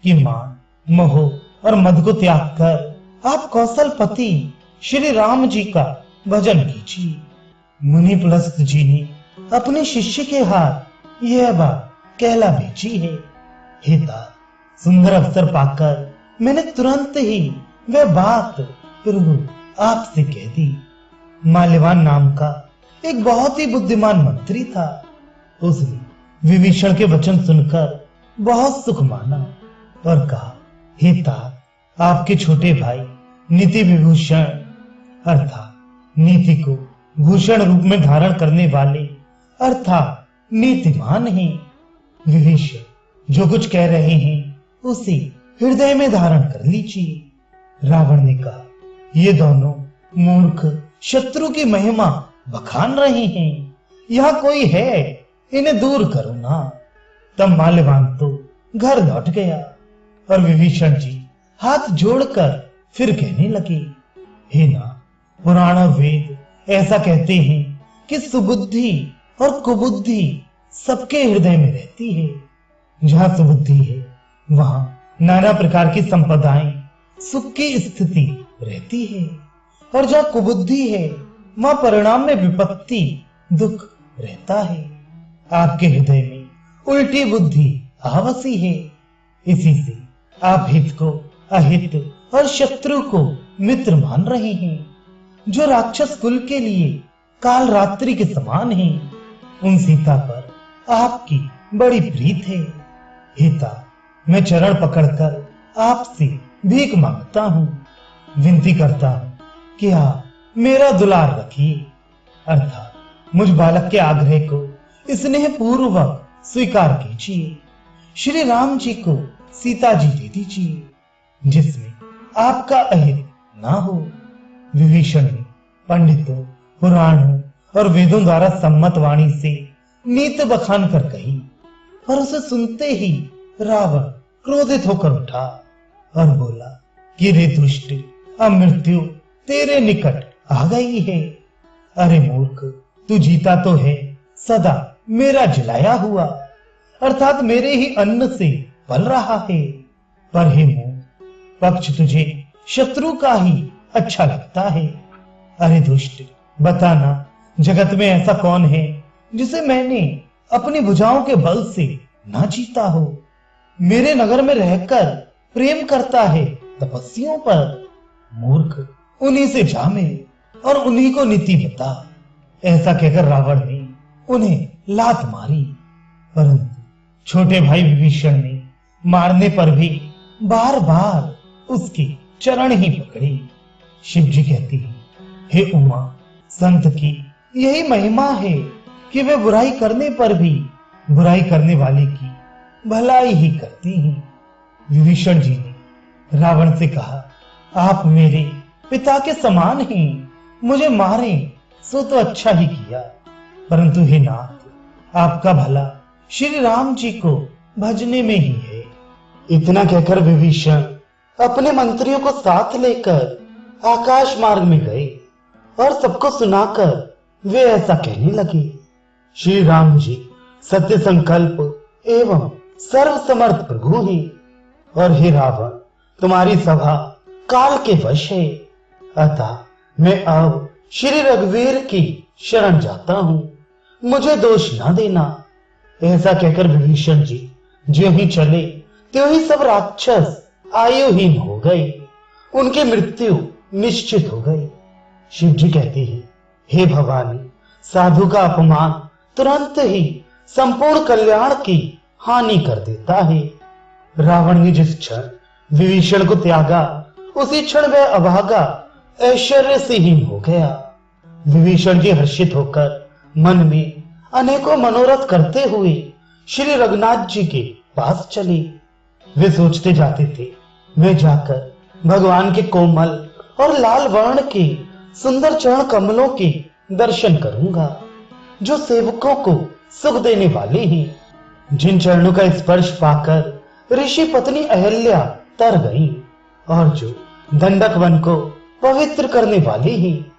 Speaker 1: कि मान, मोह और मद को त्याग कर आप कौशलपति श्री राम जी का भजन कीजिए। मुनि पुलस्त जी ने अपने शिष्य के हाथ यह बात कहला भेजी है। हे तात, सुंदर अवसर पाकर मैंने तुरंत ही वह बात प्रभु आपसे कह दी। माल्यवान नाम का एक बहुत ही बुद्धिमान मंत्री था। उसने विभीषण के वचन सुनकर बहुत सुख माना और कहा, हे तात, आपके छोटे भाई नीति विभूषण अर्थात नीति को भूषण रूप में धारण करने वाले अर्थात नीतिमान हैं। विभीषण जो कुछ कह रहे हैं उसे हृदय में धारण कर लीजिए। रावण ने कहा, ये दोनों मूर्ख शत्रु की महिमा बखान रहे हैं, यहाँ कोई है, इन्हें दूर करो ना। तब माल्यवान तो घर लौट गया और विभीषण जी हाथ जोड़कर फिर कहने लगे, हे नाथ, पुराण और वेद ऐसा कहते हैं कि सुबुद्धि और कुबुद्धि सबके हृदय में रहती है। जहां सुबुद्धि है वहां नाना प्रकार की संपदाएं, सुख की स्थिति रहती है, और जहां कुबुद्धि है वहां परिणाम में विपत्ति, दुख रहता है। आपके हृदय में उल्टी बुद्धि आवसी है, इसी से आप हित को अहित और शत्रु को मित्र मान रहे हैं। जो राक्षस कुल के लिए काल रात्रि के समान हैं, उन सीता पर आपकी बड़ी प्रीत है। हिता, मैं चरण पकड़कर आपसे भीख मांगता हूँ, विनती करता हूँ कि आप मेरा दुलार रखिए, अर्थात मुझ बालक के आग्रह को स्नेह पूर्वक स्वीकार कीजिए। श्री राम जी को सीता जी दे दीजिए, जिसमें आपका अहित ना हो। विभीषण ने पंडितों, पुराणों और वेदों द्वारा सम्मत वाणी से नीत बखान कर कही, पर उसे सुनते ही रावण क्रोधित होकर उठा और बोला कि रे दुष्ट, अब मृत्यु तेरे निकट आ गई है। अरे मूर्ख, तू जीता तो है सदा मेरा जलाया हुआ, अर्थात मेरे ही अन्न से पल रहा है। पर हे मूर्ख, पक्ष तुझे शत्रु का ही अच्छा लगता है। अरे दुष्ट, बताना जगत में ऐसा कौन है जिसे मैंने अपनी भुजाओं के बल से ना जीता हो। मेरे नगर में रहकर प्रेम करता है तपस्वियों पर। मूर्ख, उन्हीं से जा मिल और उन्हीं को नीति बता। ऐसा कहकर रावण ने उन्हें लात मारी, परंतु छोटे भाई विभीषण ने मारने पर भी बार बार उसके चरण ही पकड़े। शिव जी कहती है, हे उमा, संत की यही महिमा है कि वे बुराई करने पर भी बुराई करने वाले की भलाई ही करती हैं। विभीषण जी ने रावण से कहा, आप मेरे पिता के समान हैं, मुझे मारे सो तो अच्छा ही किया, परंतु हे नाथ, आपका भला श्री राम जी को भजने में ही है। इतना कहकर विभीषण अपने मंत्रियों को साथ लेकर आकाश मार्ग में गए और सबको सुनाकर वे ऐसा कहने लगे, श्री राम जी सत्य संकल्प एवं सर्व समर्थ प्रभु हैं, और हे रावण, तुम्हारी सभा काल के वश है, अतः मैं अब श्री रघुवीर की शरण जाता हूं, मुझे दोष ना देना। ऐसा कहकर विभीषण जी ज्यों ही चले त्यों ही सब राक्षस आयुहीन हो गए, उनकी मृत्यु निश्चित हो गई। शिव जी कहते हैं, हे भवानी, साधु का अपमान तुरंत ही संपूर्ण कल्याण की हानि कर देता है। रावण ने जिस क्षण विभीषण को त्यागा, उसी क्षण वह अभागा ऐश्वर्य से हीन हो गया। विभीषण जी हर्षित होकर मन में अनेकों मनोरथ करते हुए श्री रघुनाथ जी के पास चले। वे सोचते जाते थे, मैं जाकर भगवान के कोमल और लाल वर्ण के सुंदर चरण कमलों के दर्शन करूंगा, जो सेवकों को सुख देने वाले हैं। जिन चरणों का स्पर्श पाकर ऋषि पत्नी अहल्या तर गई, और जो दंडक वन को पवित्र करने वाले हैं।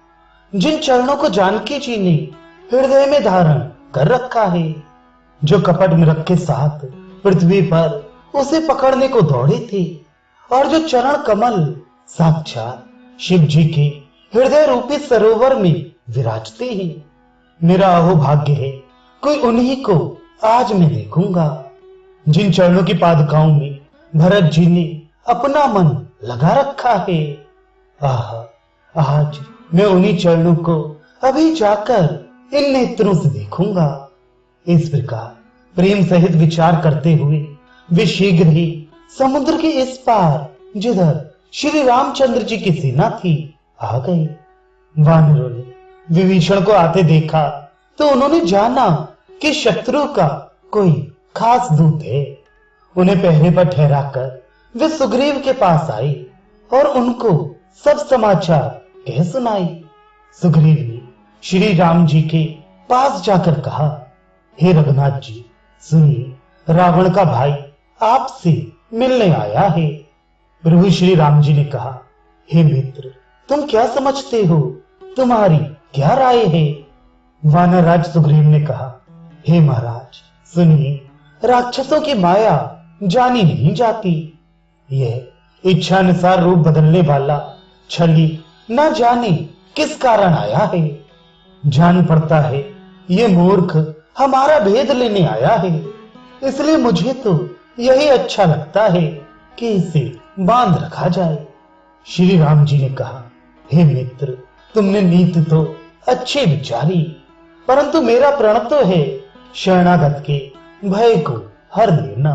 Speaker 1: जिन चरणों को जानकी जी ने हृदय में धारण कर रखा है, जो कपट मृग के साथ पृथ्वी पर उसे पकड़ने को दौड़े थे, और जो चरण कमल साक्षात शिव जी के हृदय रूपी सरोवर में विराजते हैं। मेरा अहोभाग्य है कोई उन्हीं को आज मैं देखूंगा। जिन चरणों की पादुकाओं में भरत जी ने अपना मन लगा रखा है, आह, आज मैं उन्हीं चरणों को अभी जाकर इन नेत्रों से देखूंगा। इस प्रकार प्रेम सहित विचार करते हुए वे शीघ्र ही समुद्र के इस पार, जिधर श्री रामचंद्र जी की सेना थी, आ गए। वानरों ने विभीषण को आते देखा तो उन्होंने जाना कि शत्रु का कोई खास दूत है। उन्हें पहरे पर ठहराकर वे सुग्रीव के पास आए और उनको सब समाचार कह सुनाई। सुग्रीव ने श्री राम जी के पास जाकर कहा, हे रघुनाथ जी, सुनिए, रावण का भाई आपसे मिलने आया है। प्रभु श्री राम जी ने कहा, हे मित्र, तुम क्या समझते हो, तुम्हारी क्या राय है? वानर राज सुग्रीव ने कहा, हे महाराज, सुनिए, राक्षसों की माया जानी नहीं जाती। यह इच्छानुसार रूप बदलने वाला छली न जाने किस कारण आया है। जान पड़ता है ये मूर्ख हमारा भेद लेने आया है, इसलिए मुझे तो यही अच्छा लगता है कि इसे बांध रखा जाए। श्री राम जी ने कहा, हे मित्र, तुमने नीति तो अच्छी विचारी, परंतु मेरा प्रण तो है शरणागत के भय को हर लेना।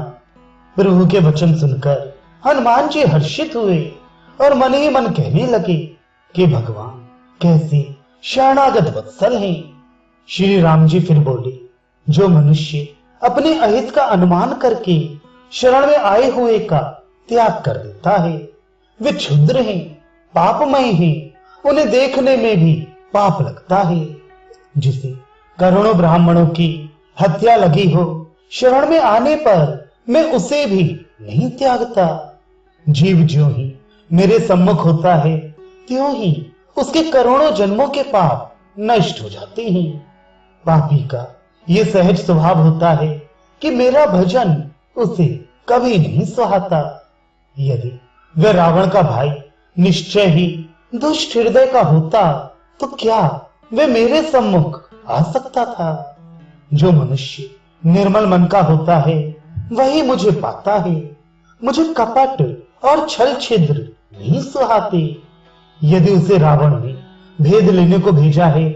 Speaker 1: प्रभु के वचन सुनकर हनुमान जी हर्षित हुए और मन ही मन कहने लगे कि भगवान कैसे शरणागत वत्सल हैं। श्री राम जी फिर बोले, जो मनुष्य अपने अहित का अनुमान करके शरण में आए हुए का त्याग कर देता है, वे क्षुद्र हैं, पापमय हैं, उन्हें देखने में भी पाप लगता है। जिसे करोड़ों ब्राह्मणों की हत्या लगी हो, शरण में आने पर मैं उसे भी नहीं त्यागता। जीव ज्यों ही मेरे सम्मुख होता है, त्यों ही उसके करोड़ों जन्मों के पाप नष्ट हो जाते हैं। पापी का ये सहज स्वभाव होता है कि मेरा भजन उसे कभी नहीं सुहाता। यदि वह रावण का भाई निश्चय ही दुष्ट हृदय का होता, तो क्या वह मेरे सम्मुख आ सकता था? जो मनुष्य निर्मल मन का होता है, वही मुझे पाता है। मुझे कपट और छल छिद्र नहीं सुहाते। यदि उसे रावण ने भेद लेने को भेजा है,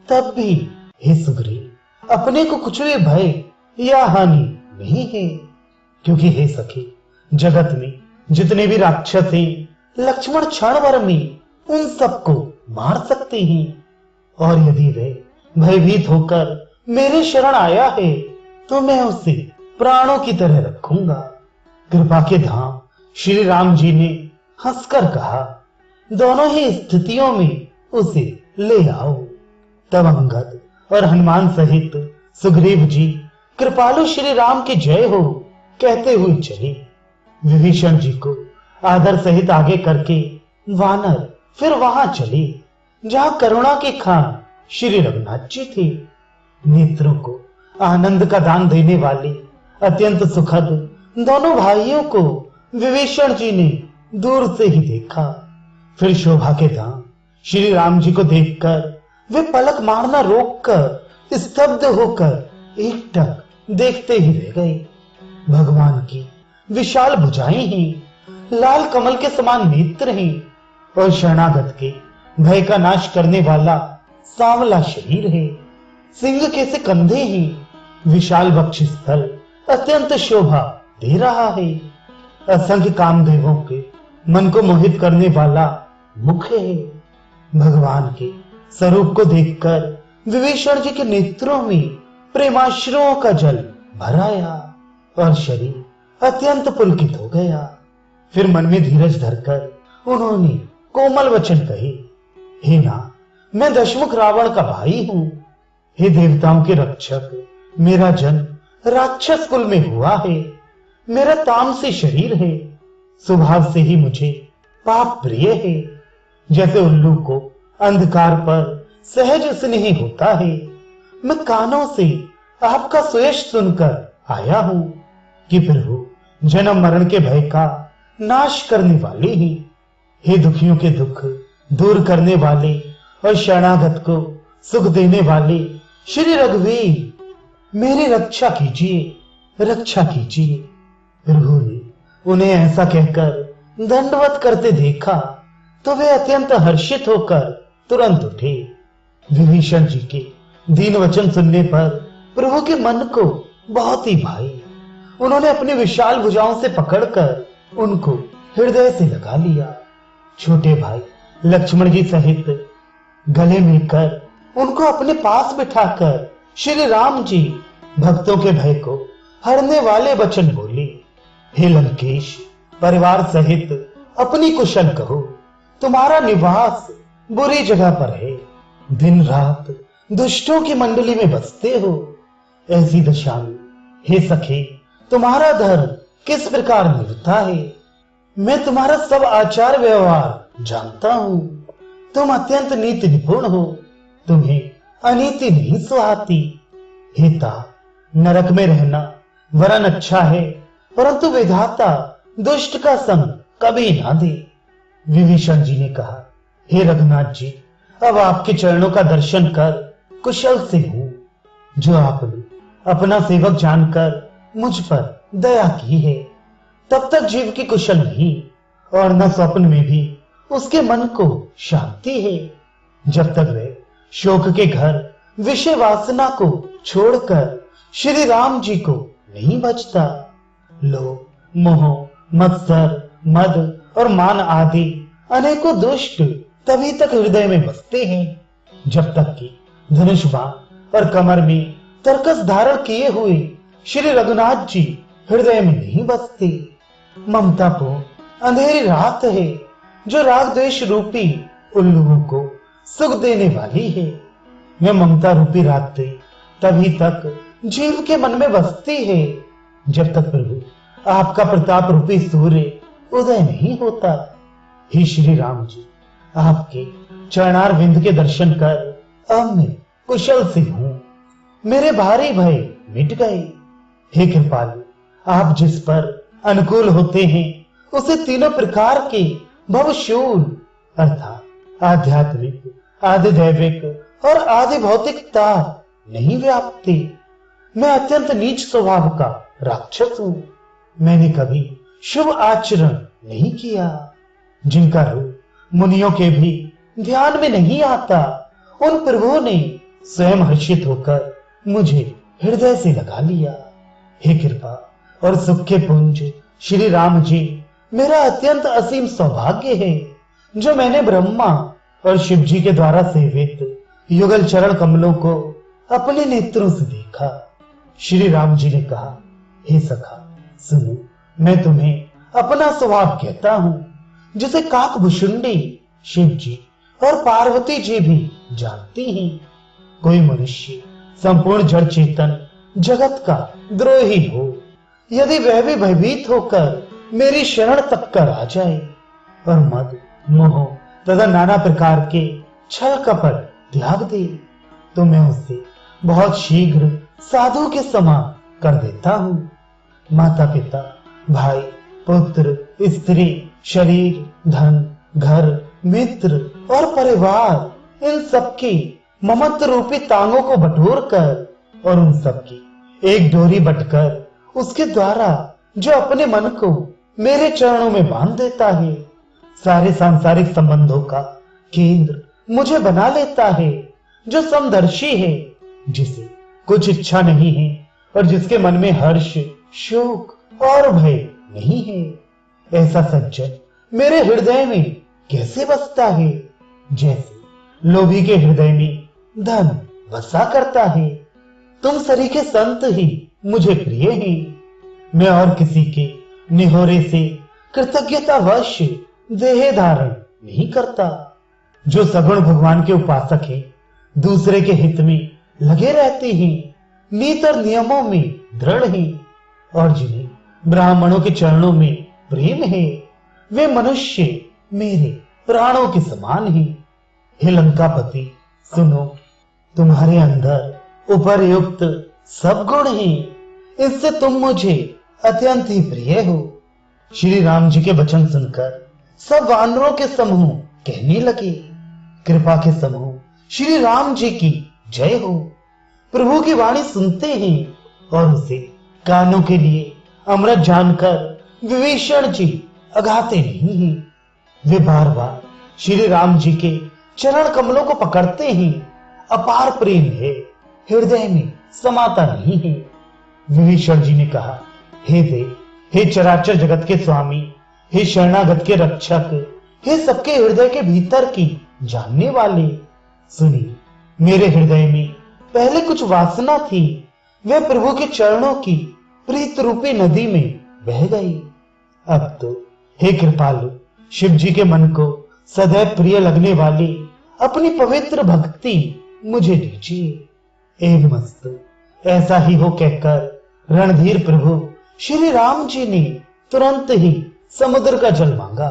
Speaker 1: तब भी हे सुग्रीव, अपने को कुछ भी भय या हानि नहीं है, क्योंकि हे सखे, जगत में जितने भी राक्षस हैं, लक्ष्मण क्षण भर में उन सबको मार सकते हैं। और यदि वह भयभीत होकर मेरे शरण आया है, तो मैं उसे प्राणों की तरह रखूंगा। कृपा के धाम श्री राम जी ने हंसकर कहा, दोनों ही स्थितियों में उसे ले आओ। तब अंगद और हनुमान सहित सुग्रीव जी कृपालु श्री राम की जय हो कहते हुए चले। विभीषण जी को आदर सहित आगे करके वानर फिर वहां चले जहां करुणा के खान श्री रघुनाथ जी थे। नेत्रों को आनंद का दान देने वाले अत्यंत सुखद दोनों भाइयों को विभीषण जी ने दूर से ही देखा। फिर शोभा के धाम श्री राम जी को देखकर वे पलक मारना रोककर स्तब्ध होकर एकटक देखते ही रह गए। भगवान की विशाल भुजाएं हैं, लाल कमल के समान नेत्र हैं और शरणागत के भय का नाश करने वाला सांवला शरीर है। सिंह के से कंधे हैं, विशाल वक्षस्थल अत्यंत शोभा दे रहा है। असंख्य कामदेवों के मन को मोहित करने वाला मुख है। भगवान के स्वरूप को देखकर विभीषण जी के नेत्रों में प्रेमाश्रुओं का जल भर आया और शरीर अत्यंत पुलकित हो गया। फिर मन में धीरज धरकर उन्होंने कोमल वचन कहे, हे नाथ, मैं दशमुख रावण का भाई हूं। हे देवताओं के रक्षक, मेरा जन्म राक्षस कुल में हुआ है। मेरा तामसी शरीर है, स्वभाव से ही मुझे पाप प्रिय है। जैसे उल्लू को अंधकार पर सहज स्नेह होता है, मैं कानों से आपका सुयश सुनकर आया हूं कि प्रभु जन्म मरण के भय का नाश करने वाले ही। हे दुखियों के दुख दूर करने वाले और शरणागत को सुख देने वाले श्री रघुवीर, मेरी रक्षा कीजिए, रक्षा कीजिए। प्रभु ने उन्हें ऐसा कहकर दंडवत करते देखा तो वे अत्यंत हर्षित होकर तुरंत उठे। विभीषण जी के दीन वचन सुनने पर प्रभु के मन को बहुत ही भाई। उन्होंने अपनी विशाल भुजाओं से पकड़कर उनको हृदय से लगा लिया। छोटे भाई लक्ष्मण जी सहित गले मिलकर उनको अपने पास बिठाकर श्री राम जी भक्तों के भय को हरने वाले वचन बोले, हे लंकेश, परिवार सहित अपनी कुशल कहो। तुम्हारा निवास बुरी जगह पर है, दिन रात दुष्टों की मंडली में बसते हो। ऐसी दशा में हे सखे, तुम्हारा धर्म किस प्रकार निभता है? मैं तुम्हारा सब आचार व्यवहार जानता हूं। तुम अत्यंत नीति निपुण हो, तुम्हें अनीति नहीं सुहाती। हेता, नरक में रहना वरन अच्छा है, परंतु विधाता दुष्ट का संग कभी ना दे। विभीषण जी ने कहा, हे रघुनाथ जी, अब आपके चरणों का दर्शन कर कुशल से हूं। जो आपने अपना सेवक जानकर मुझ पर दया की है, तब तक जीव की कुशल नहीं और न स्वप्न में भी उसके मन को शांति है। जब तक वह शोक के घर विषय वासना को छोड़कर श्री राम जी को नहीं बचता। लोभ, मोह, मत्सर, मद और मान आदि अनेकों दुष्ट तभी तक हृदय में बसते हैं जब तक कि धनुष बाण और कमर में तरकस धारण किए हुए श्री रघुनाथ जी हृदय में नहीं बसते। ममता को अंधेरी रात है जो राग द्वेष रूपी उल्लुओं को सुख देने वाली है। मैं ममता रूपी रात्रि तभी तक जीव के मन में बसती है जब तक प्रभु आपका प्रताप रूपी सूर्य उदय नहीं होता। हे श्री राम जी, आपके चरणार बिंद के दर्शन कर अब मैं कुशल से हूं, मेरे भारी भय मिट गए। हे कृपालु, आप जिस पर अनुकूल होते हैं उसे तीनों प्रकार के भवशूल अर्थात आध्यात्मिक, आदि दैविक और आदि भौतिकता नहीं व्यापती। मैं अत्यंत नीच स्वभाव का राक्षस हूं। मैंने कभी शुभ आचरण नहीं किया। जिनका रूप मुनियों के भी ध्यान में नहीं आता, उन प्रभुओं ने स्वयं हर्षित होकर मुझे हृदय से लगा लिया। हे कृपा और सुख के पुंज श्री राम जी, मेरा अत्यंत असीम सौभाग्य है जो मैंने ब्रह्मा और शिव जी के द्वारा सेवित युगल चरण कमलों को अपने नेत्रों से देखा। श्री राम जी ने कहा, हे सखा सुनो, मैं तुम्हें अपना स्वभाव कहता हूं जिसे काकभुशुंडी शिव जी और पार्वती जी भी जानती हैं। कोई मनुष्य संपूर्ण जड़ चेतन जगत का द्रोही हो, यदि वह भी भयभीत होकर मेरी शरण तक कर आ जाए और मद मोह तथा नाना प्रकार के छल कपट त्याग दे, तो मैं उसे बहुत शीघ्र साधु के समान कर देता हूं। माता पिता, भाई, पुत्र, स्त्री, शरीर, धन, घर, मित्र और परिवार, इन सबकी ममत्व रूपी तांगों को बटोर कर और उन सबकी एक डोरी बटकर उसके द्वारा जो अपने मन को मेरे चरणों में बांध देता है, सारे सांसारिक संबंधों का केंद्र मुझे बना लेता है, जो समदर्शी है, जिसे कुछ इच्छा नहीं है और जिसके मन में हर्ष, शोक और भय नहीं है। ऐसा सज्जन मेरे हृदय में कैसे बसता है, जैसे लोभी के हृदय में धन बसा करता है। तुम सरीखे संत ही मुझे प्रिय हैं। मैं और किसी के निहोरे से कृतज्ञतावश देह धारण नहीं करता। जो सगुण भगवान के उपासक हैं, दूसरे के हित में लगे रहते हैं, नीत और नियमों में दृढ़ हैं और जिन्हें ब्राह्मणों के चरणों में प्रेम है, वे मनुष्य मेरे प्राणों के समान हैं। हे लंकापति सुनो, तुम्हारे अंदर उपर्युक्त सब गुण हैं, इससे तुम मुझे अत्यंत ही प्रिय हो। श्री राम जी के वचन सुनकर सब वानरों के समूह कहने लगे, कृपा के समूह श्री राम जी की जय हो। प्रभु की वाणी सुनते हैं और उसे कानों के लिए अमृत जानकर विभीषण जी अघाते नहीं हैं। वे बार बार श्री राम जी के चरण कमलों को पकड़ते हैं। अपार प्रेम है, हृदय में समाता नहीं है। विभीषण जी ने कहा, हे देव, हे चराचर जगत के स्वामी, हे शरणागत के रक्षक, हे सबके हृदय के भीतर की जानने वाले, सुनिए, मेरे हृदय में पहले कुछ वासना थी, वह प्रभु के चरणों की प्रीत रूपी नदी में बह गई। अब तो हे कृपालु, शिव जी के मन को सदैव प्रिय लगने वाली अपनी पवित्र भक्ति मुझे दीजिए। एवमस्तु, ऐसा ही हो कहकर रणधीर प्रभु श्री राम जी ने तुरंत ही समुद्र का जल मांगा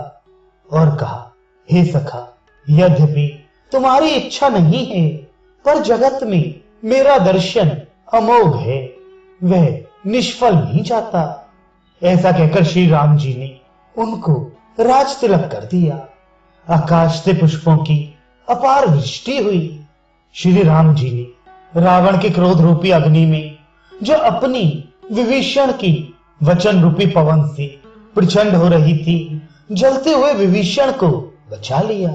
Speaker 1: और कहा, हे सखा, यद्यपि तुम्हारी इच्छा नहीं है, पर जगत में मेरा दर्शन अमोघ है, वह निष्फल नहीं जाता। ऐसा कहकर श्री राम जी ने उनको राज तिलक कर दिया। आकाश से पुष्पों की अपार वृष्टि हुई। श्री राम जी ने रावण के क्रोध रूपी अग्नि में, जो अपनी विभीषण की वचन रूपी पवन से प्रचंड हो रही थी, जलते हुए विभीषण को बचा लिया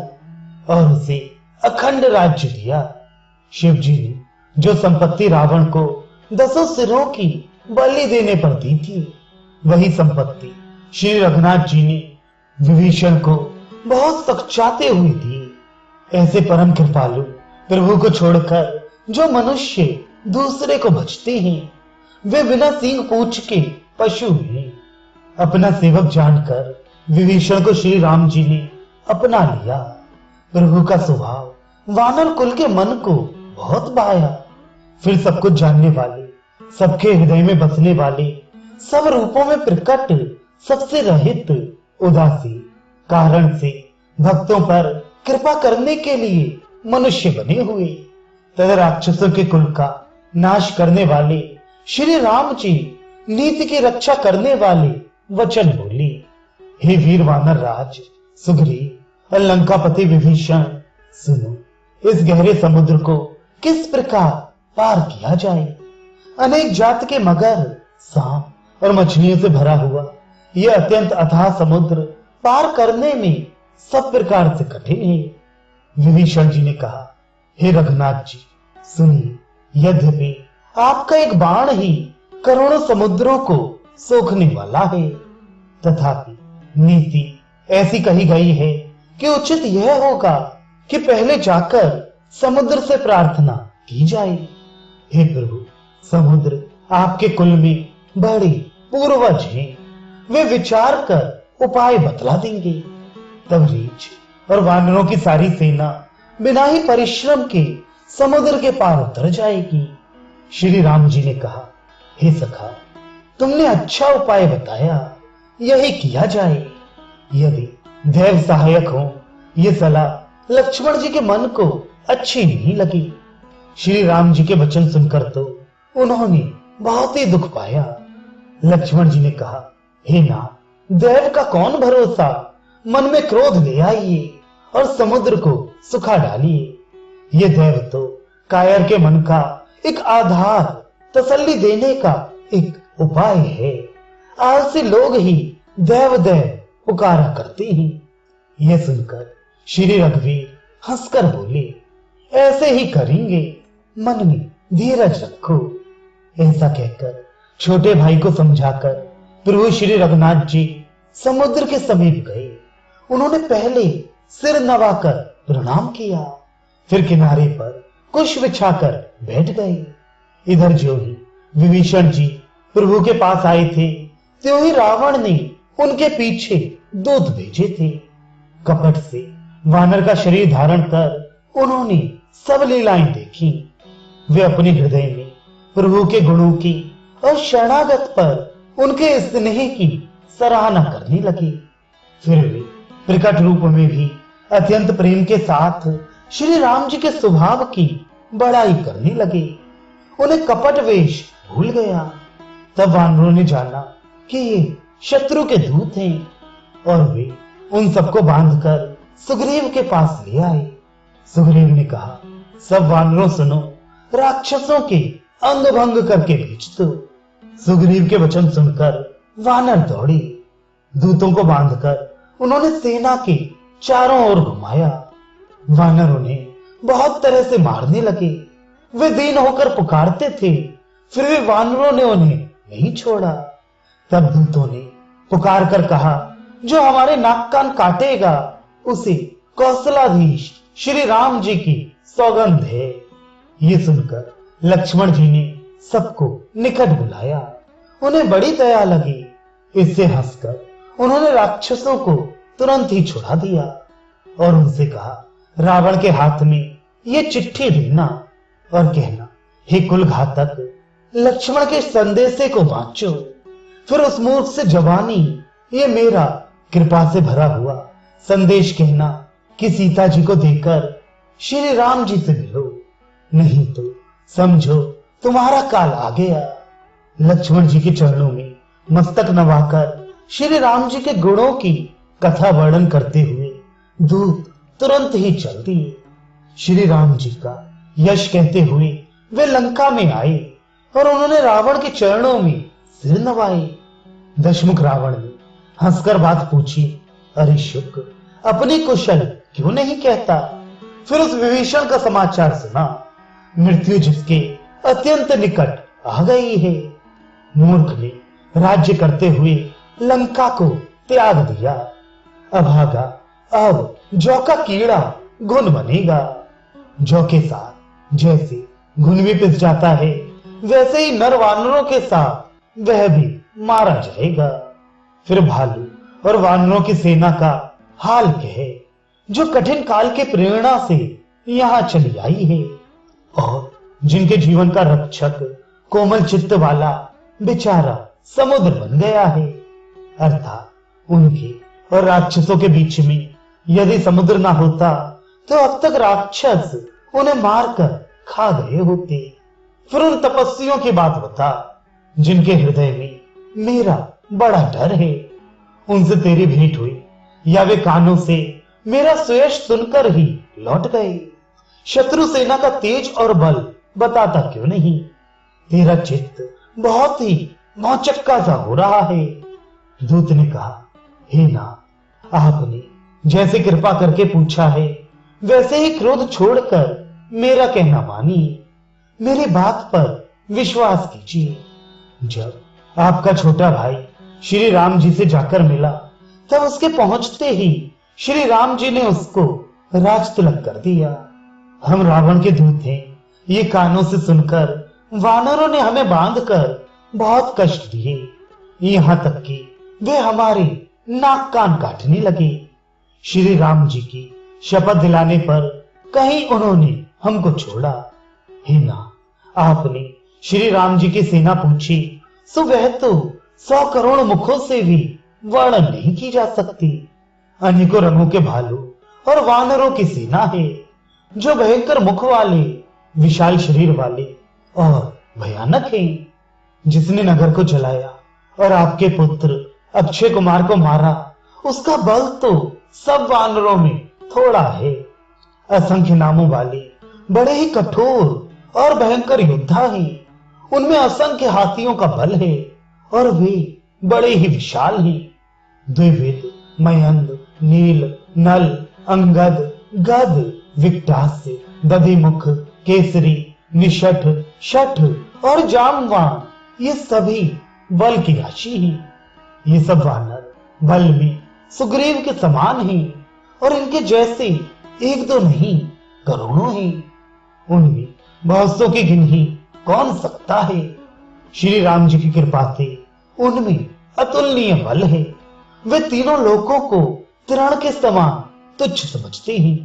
Speaker 1: और उसे अखंड राज्य दिया। शिव जी ने जो संपत्ति रावण को 10 सिरों की बलि देने पर दी थी, वही संपत्ति श्री रघुनाथ जी ने विभीषण को बहुत सचाते हुए दी। ऐसे परम कृपालु प्रभु को छोड़कर जो मनुष्य दूसरे को बचते हैं, वे बिना सींग पूंछ के पशु हैं। अपना सेवक जानकर विभीषण को श्री राम जी ने अपना लिया। प्रभु का स्वभाव वानर कुल के मन को बहुत बहाया। फिर सब कुछ जानने वाले, सबके हृदय में बसने वाले, सब रूपों में प्रकट, सबसे रहित, उदासी कारण से भक्तों पर कृपा करने के लिए मनुष्य बने हुए तथा राक्षसों के कुल का नाश करने वाले श्री राम जी नीति की रक्षा करने वाले वचन बोले। हे वीर वानर राज सुग्रीव और लंकापति विभीषण, सुनो इस गहरे समुद्र को किस प्रकार पार किया जाए। अनेक जात के मगर, सांप और मछलियों से भरा हुआ यह अत्यंत अथाह समुद्र पार करने में सब प्रकार से कठिन है। विभीषण जी ने कहा, हे रघुनाथ जी सुनिए, यद्यपि आपका एक बाण ही करोड़ों समुद्रों को सोखने वाला है, तथापि नीति ऐसी कही गई है कि उचित यह होगा कि पहले जाकर समुद्र से प्रार्थना की जाए। हे प्रभु, समुद्र आपके कुल में बड़े पूर्वज हैं, वे विचार कर उपाय बतला देंगे। तब रीछ और वानरों की सारी सेना बिना ही परिश्रम के समुद्र के पार उतर जाएगी। श्री राम जी ने कहा, हे सखा, तुमने अच्छा उपाय बताया, यही किया जाए। यदि देव सहायक हो, ये सलाह लक्ष्मण जी के मन को अच्छी नहीं लगी। श्री राम जी के वचन सुनकर तो उन्होंने बहुत ही दुख पाया। लक्ष्मण जी ने कहा, हे नाथ, देव का कौन भरोसा, मन में क्रोध ले आइए और समुद्र को सुखा डालिए। ये देव तो कायर के मन का एक आधार, तसल्ली देने का एक उपाय है। आलसी लोग ही देव देव पुकारा करते हैं। यह सुनकर श्री रघुवीर हंसकर बोले, ऐसे ही करेंगे, मन में धीरज रखो। ऐसा कहकर छोटे भाई को समझाकर प्रभु श्री रघुनाथ जी समुद्र के समीप गए। उन्होंने पहले सिर नवाकर प्रणाम किया, फिर किनारे पर कुश बिछाकर बैठ गए। इधर जो ही विभीषण जी प्रभु के पास आए थे, त्यों ही रावण ने उनके पीछे दूत भेजे थे। कपट से वानर का शरीर धारण कर उन्होंने सब लीलाएं देखी। वे अपने हृदय में प्रभु के गुणों की और शरणागत पर उनके स्नेह की सराहना करने लगे। फिर वे प्रकट रूप में भी अत्यंत प्रेम के साथ श्री राम जी के स्वभाव की बड़ाई करने लगे। उन्हें कपट वेश भूल गया। तब वानरों ने जाना कि ये शत्रु के दूत हैं और वे उन सबको बांधकर सुग्रीव के पास ले आए। सुग्रीव ने कहा, सब वानरों सुनो, राक्षसों के अंग भंग करके भेज दो। सुग्रीव के वचन सुनकर वानर दौड़े। दूतों को बांधकर उन्होंने सेना के चारों ओर घुमाया। वानर उन्हें बहुत तरह से मारने लगे। वे दीन होकर पुकारते थे, फिर भी वानरों ने उन्हें नहीं छोड़ा। तब दूतों ने पुकार कर कहा, जो हमारे नाक कान काटेगा उसे कौशलाधीश श्री राम जी की सौगंध है। ये सुनकर लक्ष्मण जी ने सबको निकट बुलाया। उन्हें बड़ी दया लगी। इससे हंसकर उन्होंने राक्षसों को तुरंत ही छुड़ा दिया और उनसे कहा, रावण के हाथ में ये चिट्ठी देना और कहना, हे कुल घातक, लक्ष्मण के संदेशे को वांचो। फिर उस मूर्ख से जवानी ये मेरा कृपा से भरा हुआ संदेश कहना कि सीता जी को देकर श्री राम जी से मिलो, नहीं तो समझो तुम्हारा काल आ गया। लक्ष्मण जी के चरणों में मस्तक नवाकर श्री राम जी के गुणों की कथा वर्णन करते हुए दूत तुरंत ही चल दिए। श्री राम जी का यश कहते हुए वे लंका में आए और उन्होंने रावण के चरणों में सिर नवाए। दशमुख रावण ने हंसकर बात पूछी, अरे शुक्र, अपनी कुशल क्यों नहीं कहता। फिर उस विभीषण का समाचार सुना, मृत्यु जिसके अत्यंत निकट आ गई है। मूर्ख ने राज्य करते हुए लंका को त्याग दिया। अभागा अब जौ का कीड़ा घुन बनेगा। जौ के साथ जैसे घुन भी पिस जाता है, वैसे ही नर वानरों के साथ वह भी मारा जाएगा। फिर भालू और वानरों की सेना का हाल कहे, जो कठिन काल के प्रेरणा से यहाँ चली आई है। और जिनके जीवन का रक्षक कोमल चित्त वाला बेचारा समुद्र बन गया है। अर्थात उनके और राक्षसों के बीच में यदि समुद्र ना होता तो अब तक राक्षस उन्हें मारकर खा गए होते। फिर उन तपस्वियों की बात बता जिनके हृदय में मेरा बड़ा डर है। उनसे तेरी भेंट हुई या वे कानों से मेरा सुयश सुनकर ही लौट गए। शत्रु सेना का तेज और बल बताता क्यों नहीं? तेरा चित्त बहुत ही नौचक्का सा हो रहा है। दूत ने कहा, हे नाथ, आपने जैसे कृपा करके पूछा है वैसे ही क्रोध छोड़कर मेरा कहना मानिए, मेरी बात पर विश्वास कीजिए। जब आपका छोटा भाई श्री राम जी से जाकर मिला तब उसके पहुंचते ही श्री राम जी ने उसको राज तिलक कर दिया। हम रावण के दूत हैं, ये कानों से सुनकर वानरों ने हमें बांधकर बहुत कष्ट दिए, यहां तक कि वे हमारे नाक कान काटने लगे। श्री राम जी की शपथ दिलाने पर कहीं उन्होंने हमको छोड़ा। हे नाथ, आपने श्री राम जी की सेना पूछी सो वह तो 100 करोड़ मुखों से भी वर्णन नहीं की जा सकती। अनेकों रंगों के भालू और वानरों की सेना है जो भयंकर मुख वाले, विशाल शरीर वाले और भयानक है। जिसने नगर को जलाया और आपके पुत्र अक्षय कुमार को मारा, उसका बल तो सब वानरों में थोड़ा है। असंख्य नामों वाले बड़े ही कठोर और भयंकर योद्धा हैं। उनमें असंख्य हाथियों का बल है और वे बड़े ही विशाल हैं। द्विविद, मयंद, नील, नल, अंगद, गद, विकटास्य, दधिमुख, केसरी, निषठ, शठ और जामवान, ये सभी बल की राशि हैं। ये सब वानर बल में सुग्रीव के समान हैं और इनके जैसे एक दो नहीं करोड़ों हैं। उनमें बहुतों की गिनती कौन सकता है? श्री राम जी की कृपा से उनमें अतुलनीय बल है। वे तीनों लोकों को तृण के समान तुच्छ समझते हैं।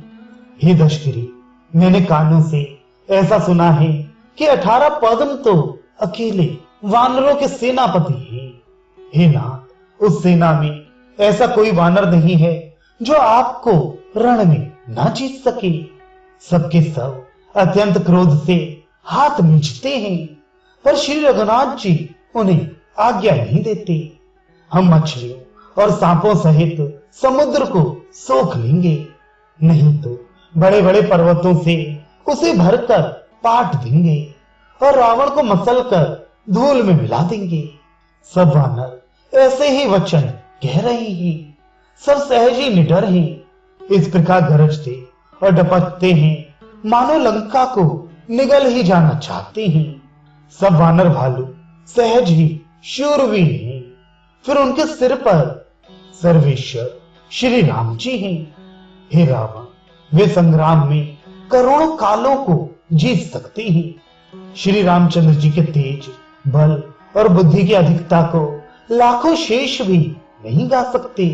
Speaker 1: हे दशगिरी, मैंने कानों से ऐसा सुना है कि 18 पद्म तो अकेले वानरों के सेनापति हैं। हे नाथ, उस सेना में ऐसा कोई वानर नहीं है जो आपको रण में ना जीत सके। सबके सब अत्यंत क्रोध से हाथ मींचते हैं, पर श्री रघुनाथ जी उन्हें आज्ञा नहीं देते। हम मछलियों और सांपों सहित समुद्र को सोख लेंगे, नहीं तो बड़े बड़े पर्वतों से उसे भरकर पाट देंगे और रावण को मसलकर धूल में मिला देंगे। सब वानर ऐसे ही वचन कह रहे हैं, सब सहज ही निडर हैं। इस प्रकार गरजते और डपकते हैं मानो लंका को निगल ही जाना चाहते हैं। सब वानर भालू सहज ही शूरवीर हैं। फिर उनके सिर पर सर्वेश्वर श्री राम जी हैं। हे रावण, वे संग्राम में करोड़ों कालों को जीत सकते हैं। श्री रामचंद्र जी के तेज, बल और बुद्धि की अधिकता को लाखों शेष भी नहीं गा सकते।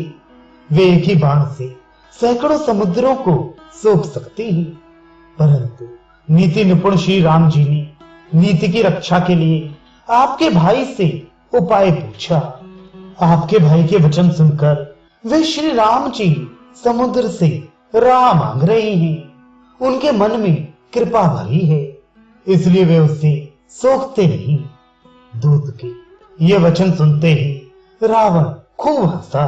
Speaker 1: वे एक ही बाण से सैकड़ों समुद्रों को सोख सकते हैं। परंतु नीति निपुण श्री राम जी ने नीति की रक्षा के लिए आपके भाई से उपाय पूछा। आपके भाई के वचन सुनकर वे श्री राम जी समुद्र से राह मांग रहे हैं। उनके मन में कृपा भरी है, इसलिए वे उससे सोखते नहीं। दूत के ये वचन सुनते ही रावण खूब हंसा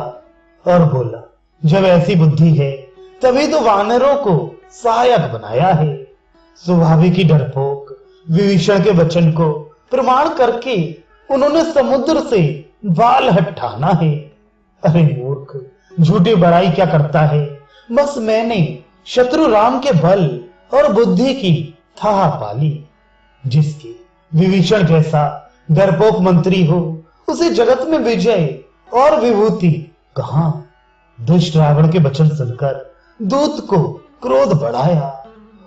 Speaker 1: और बोला, जब ऐसी बुद्धि है तभी तो वानरों को सहायक बनाया है। स्वाभाविक ही डरपोक विभीषण के वचन को प्रमाण करके उन्होंने समुद्र से बाल हटाना है। अरे मूर्ख, झूठी बड़ाई क्या करता है? बस मैंने शत्रु राम के बल और बुद्धि की था पाली। जिसके विभीषण जैसा डरपोक मंत्री हो उसे जगत में विजय और विभूति कहां? दुष्ट रावण के वचन सुनकर दूत को क्रोध बढ़ाया।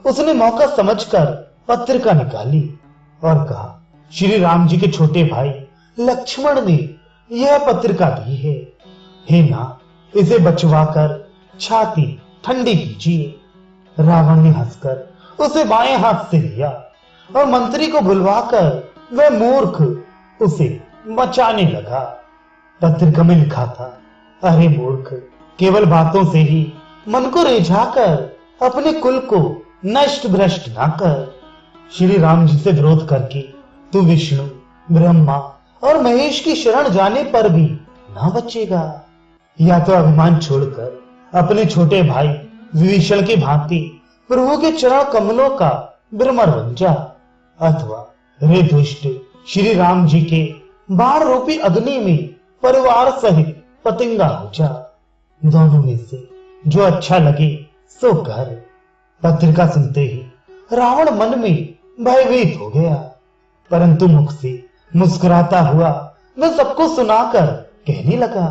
Speaker 1: उसने मौका समझकर पत्रिका निकाली और कहा, श्री राम जी के छोटे भाई लक्ष्मण ने यह पत्रिका दी है। हे नाथ, इसे बचवाकर छाती ठंडी कीजिए। रावण ने हंसकर उसे बाएं हाथ से लिया और मंत्री को बुलवाकर वह मूर्ख उसे मचाने लगा। पत्रिका में लिखा था, अरे मूर्ख, केवल बातों से ही मन को रिझाकर अपने कुल को नष्ट भ्रष्ट ना कर। श्री राम जी से विरोध करके तू विष्णु, ब्रह्मा और महेश की शरण जाने पर भी ना बचेगा। या तो अभिमान छोड़कर अपने छोटे भाई विभीषण की भांति प्रभु के चरण कमलों का ब्रह्मर बन जा, अथवा रे दुष्ट श्री राम जी के बाण रूपी अग्नि में परिवार सहित पतंगा हो जा। दोनों में से जो अच्छा लगे सो कर। पत्रिका सुनते ही रावण मन में भयभीत हो गया, परंतु मुख से मुस्कुराता हुआ वह सबको सुनाकर कहने लगा,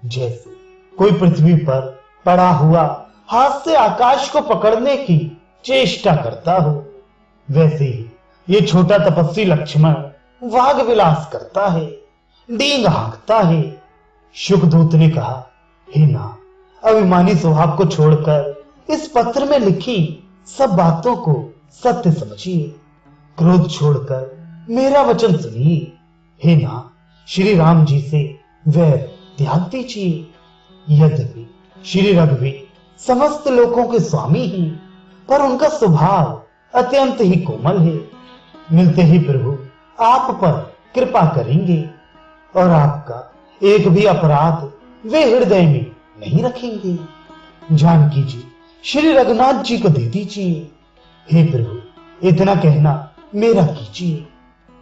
Speaker 1: जैसे कोई पृथ्वी पर पड़ा हुआ हाथ से आकाश को पकड़ने की चेष्टा करता हो, वैसे ही ये छोटा तपस्वी लक्ष्मण वाग विलास करता है, डींग हाँकता है। शुकदूत ने कहा, हे नाथ, अभिमानी स्वभाव को छोड़कर इस पत्र में लिखी सब बातों को सत्य समझिए, क्रोध छोड़कर मेरा वचन सुनिए। हे नाथ, श्री राम जी से वैर त्याग दीजिए। यद्यपि श्री रघुवीर समस्त लोगों के स्वामी हैं, पर उनका स्वभाव अत्यंत ही कोमल है। मिलते ही प्रभु आप पर कृपा करेंगे और आपका एक भी अपराध वे हृदय में नहीं रखेंगे। जानकी जी श्री रघुनाथ जी को दे दीजिए। हे प्रभु, इतना कहना मेरा कीजिए।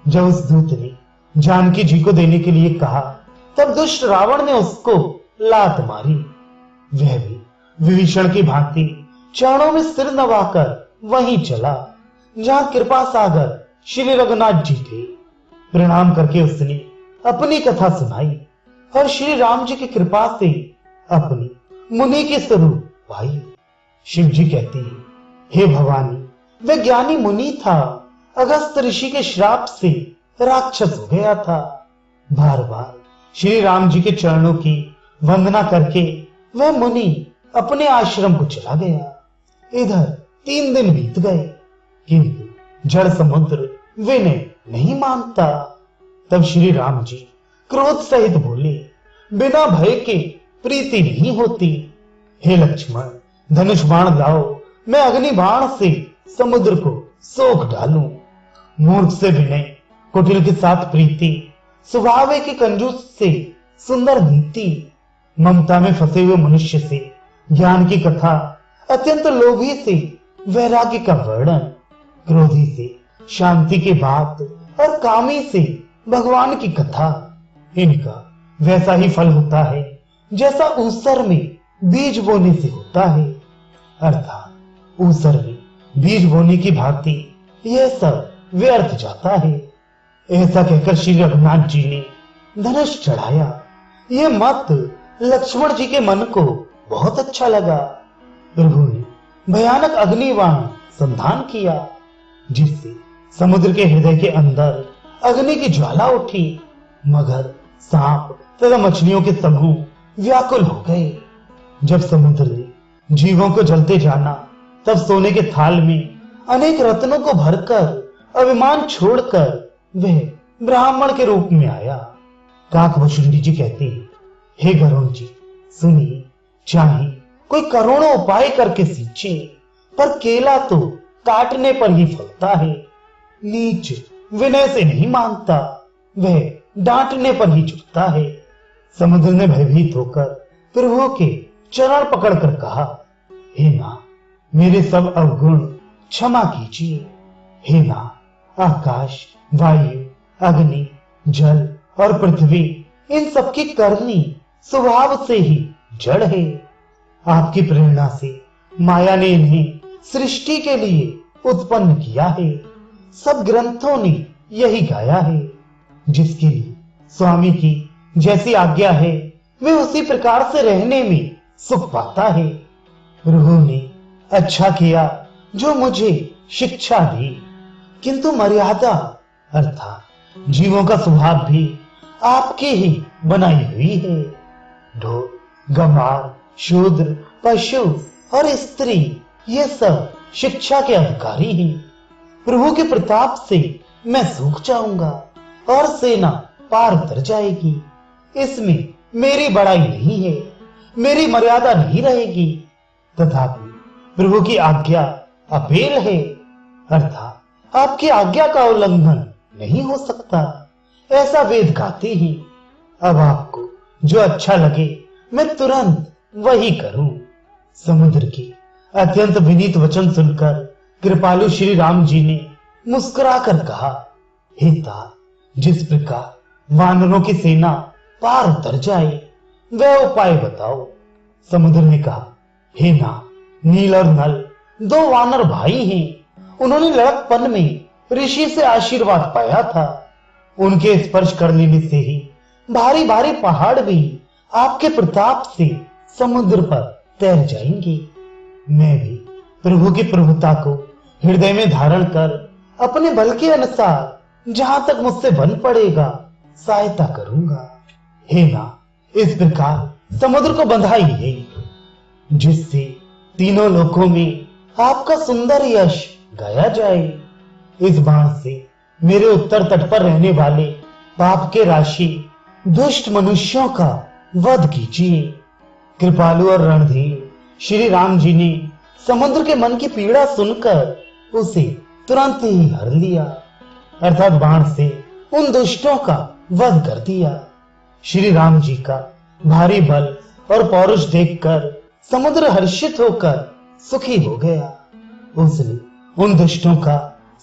Speaker 1: जब उस दूत ने जानकी जी को देने के लिए कहा, तब दुष्ट रावण ने उसको लात मारी। वह भी विभीषण की भांति चरणों में सिर नवाकर वहीं चला जहां कृपा सागर श्री रघुनाथ जी थे। प्रणाम करके उसने अपनी कथा सुनाई और श्री राम जी की कृपा से अपनी मुनि के स्वरूप पाई। शिव जी कहती है, हे भवानी, वह ज्ञानी मुनि था, अगस्त ऋषि के श्राप से राक्षस हो गया था। बार बार श्री राम जी के चरणों की वंदना करके वह मुनि अपने आश्रम को चला गया। इधर 3 दिन बीत गए, किंतु जड़ समुद्र विनय नहीं मानता। तब श्री राम जी क्रोध सहित बोले, बिना भय के प्रीति नहीं होती। हे लक्ष्मण, धनुष बाण लाओ, मैं अग्नि बाण से समुद्र को सोख डालूं। मूर्ख से विनय, कुटिल के साथ प्रीति, स्वभाव के कंजूस से सुंदर नीति, ममता में फंसे हुए मनुष्य से ज्ञान की कथा, अत्यंत लोभी से वैराग्य का वर्णन, क्रोधी से शांति की बात और कामी से भगवान की कथा। इनका वैसा ही फल होता है जैसा ऊसर में बीज बोने से होता है, अर्थात ऊसर में बीज बोने की भांति यह सब व्यर्थ जाता है। ऐसा कहकर श्री रघुनाथ जी ने धनुष चढ़ाया। यह मत लक्ष्मण जी के मन को बहुत अच्छा लगा। प्रभु ने भयानक अग्निबाण संधान किया, जिससे समुद्र के हृदय के अंदर अग्नि की ज्वाला उठी। मगर, सांप तथा मछलियों के समूह व्याकुल हो गए। जब समुद्र ने जीवों को जलते जाना, तब सोने के थाल में अनेक रत्नों को भरकर अभिमान छोड़कर वह ब्राह्मण के रूप में आया। काकभूषुंडी जी कहते हैं, हे गरुण जी, सुनिए, चाहे कोई करोड़ों उपाय करके सींचे, पर केला तो काटने पर ही फलता है। नीच विनय से नहीं मानता, वह डांटने पर ही झुकता है। समुद्र ने भयभीत होकर प्रभु के चरण पकड़कर कहा, हे नाथ, मेरे सब अवगुण क्षमा कीजिए। हे नाथ, आकाश, वायु, अग्नि, जल और पृथ्वी, इन सबकी करनी स्वभाव से ही जड़ है। आपकी प्रेरणा से माया ने इन्हें सृष्टि के लिए उत्पन्न किया है। सब ग्रंथों ने यही गाया है। जिसके लिए स्वामी की जैसी आज्ञा है, वे उसी प्रकार से रहने में सुख पाता है। प्रभु ने अच्छा किया जो मुझे शिक्षा दी, किंतु मर्यादा अर्थात जीवों का स्वभाव भी आपकी ही बनाई हुई है। ढोर, गंवार, शूद्र, पशु और स्त्री, ये सब शिक्षा के अधिकारी हैं। प्रभु के प्रताप से मैं सूख जाऊंगा और सेना पार उतर जाएगी। इसमें मेरी बड़ाई नहीं है, मेरी मर्यादा नहीं रहेगी, तथापि प्रभु की आज्ञा अबेल है, अर्थात आपकी आज्ञा का उल्लंघन नहीं हो सकता, ऐसा वेद गाते हैं। अब आपको जो अच्छा लगे मैं तुरंत वही करूं। समुद्र के अत्यंत विनीत वचन सुनकर कृपालु श्री राम जी ने मुस्कुराकर कहा, हे तात, जिस प्रकार वानरों की सेना पार उतर जाए वह उपाय बताओ। समुद्र ने कहा, हे नाथ, नील और नल दो वानर भाई हैं। उन्होंने लड़कपन में ऋषि से आशीर्वाद पाया था। उनके स्पर्श कर लेने से ही भारी भारी पहाड़ भी आपके प्रताप से समुद्र पर तैर जाएंगे। मैं भी प्रभु की प्रभुता को हृदय में धारण कर अपने बल के अनुसार जहां तक मुझसे बन पड़ेगा सहायता करूंगा। हे नाथ, इस प्रकार समुद्र को बंधाई है जिससे तीनों लोकों में आपका सुंदर यश गाया जाए। इस बाण से मेरे उत्तर तट पर रहने वाले पाप के राशि दुष्ट मनुष्यों का वध कीजिए। कृपालु और रणधीर श्री राम जी ने समुद्र के मन की पीड़ा सुनकर उसे तुरंत ही हर लिया, अर्थात बाण से उन दुष्टों का वध कर दिया। श्री राम जी का भारी बल और पौरुष देखकर समुद्र हर्षित होकर सुखी हो गया। उसने उन दुष्टों का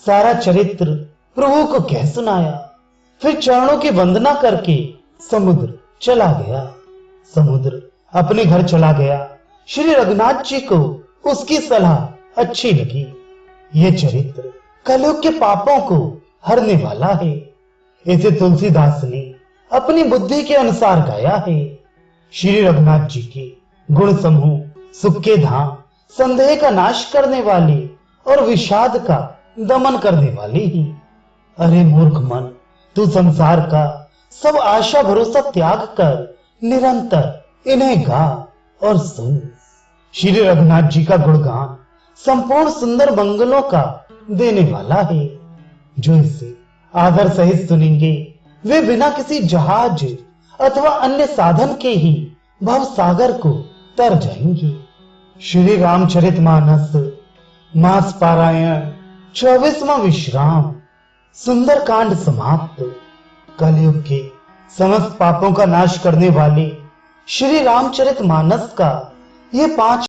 Speaker 1: सारा चरित्र प्रभु को कह सुनाया, फिर चरणों की वंदना करके समुद्र चला गया। समुद्र अपने घर चला गया। श्री रघुनाथ जी को उसकी सलाह अच्छी लगी। ये चरित्र कलयुग के पापों को हरने वाला है। इसे तुलसीदास ने अपनी बुद्धि के अनुसार गाया है। श्री रघुनाथ जी के गुण समूह सुख के धाम, संदेह का नाश करने वाले और विषाद का दमन करने वाले ही। अरे मूर्ख मन, तू संसार का सब आशा भरोसा त्याग कर निरंतर इन्हें गा और सुन। श्री रघुनाथ जी का गुणगान संपूर्ण सुंदर मंगलों का देने वाला है। जो इसे आदर सहित सुनेंगे वे बिना किसी जहाज अथवा अन्य साधन के ही भव सागर को तर जाएंगे। श्री रामचरितमानस मास पारायण 24वां विश्राम, सुंदर कांड समाप्त। कलयुग के समस्त पापों का नाश करने वाले श्री रामचरितमानस का ये 5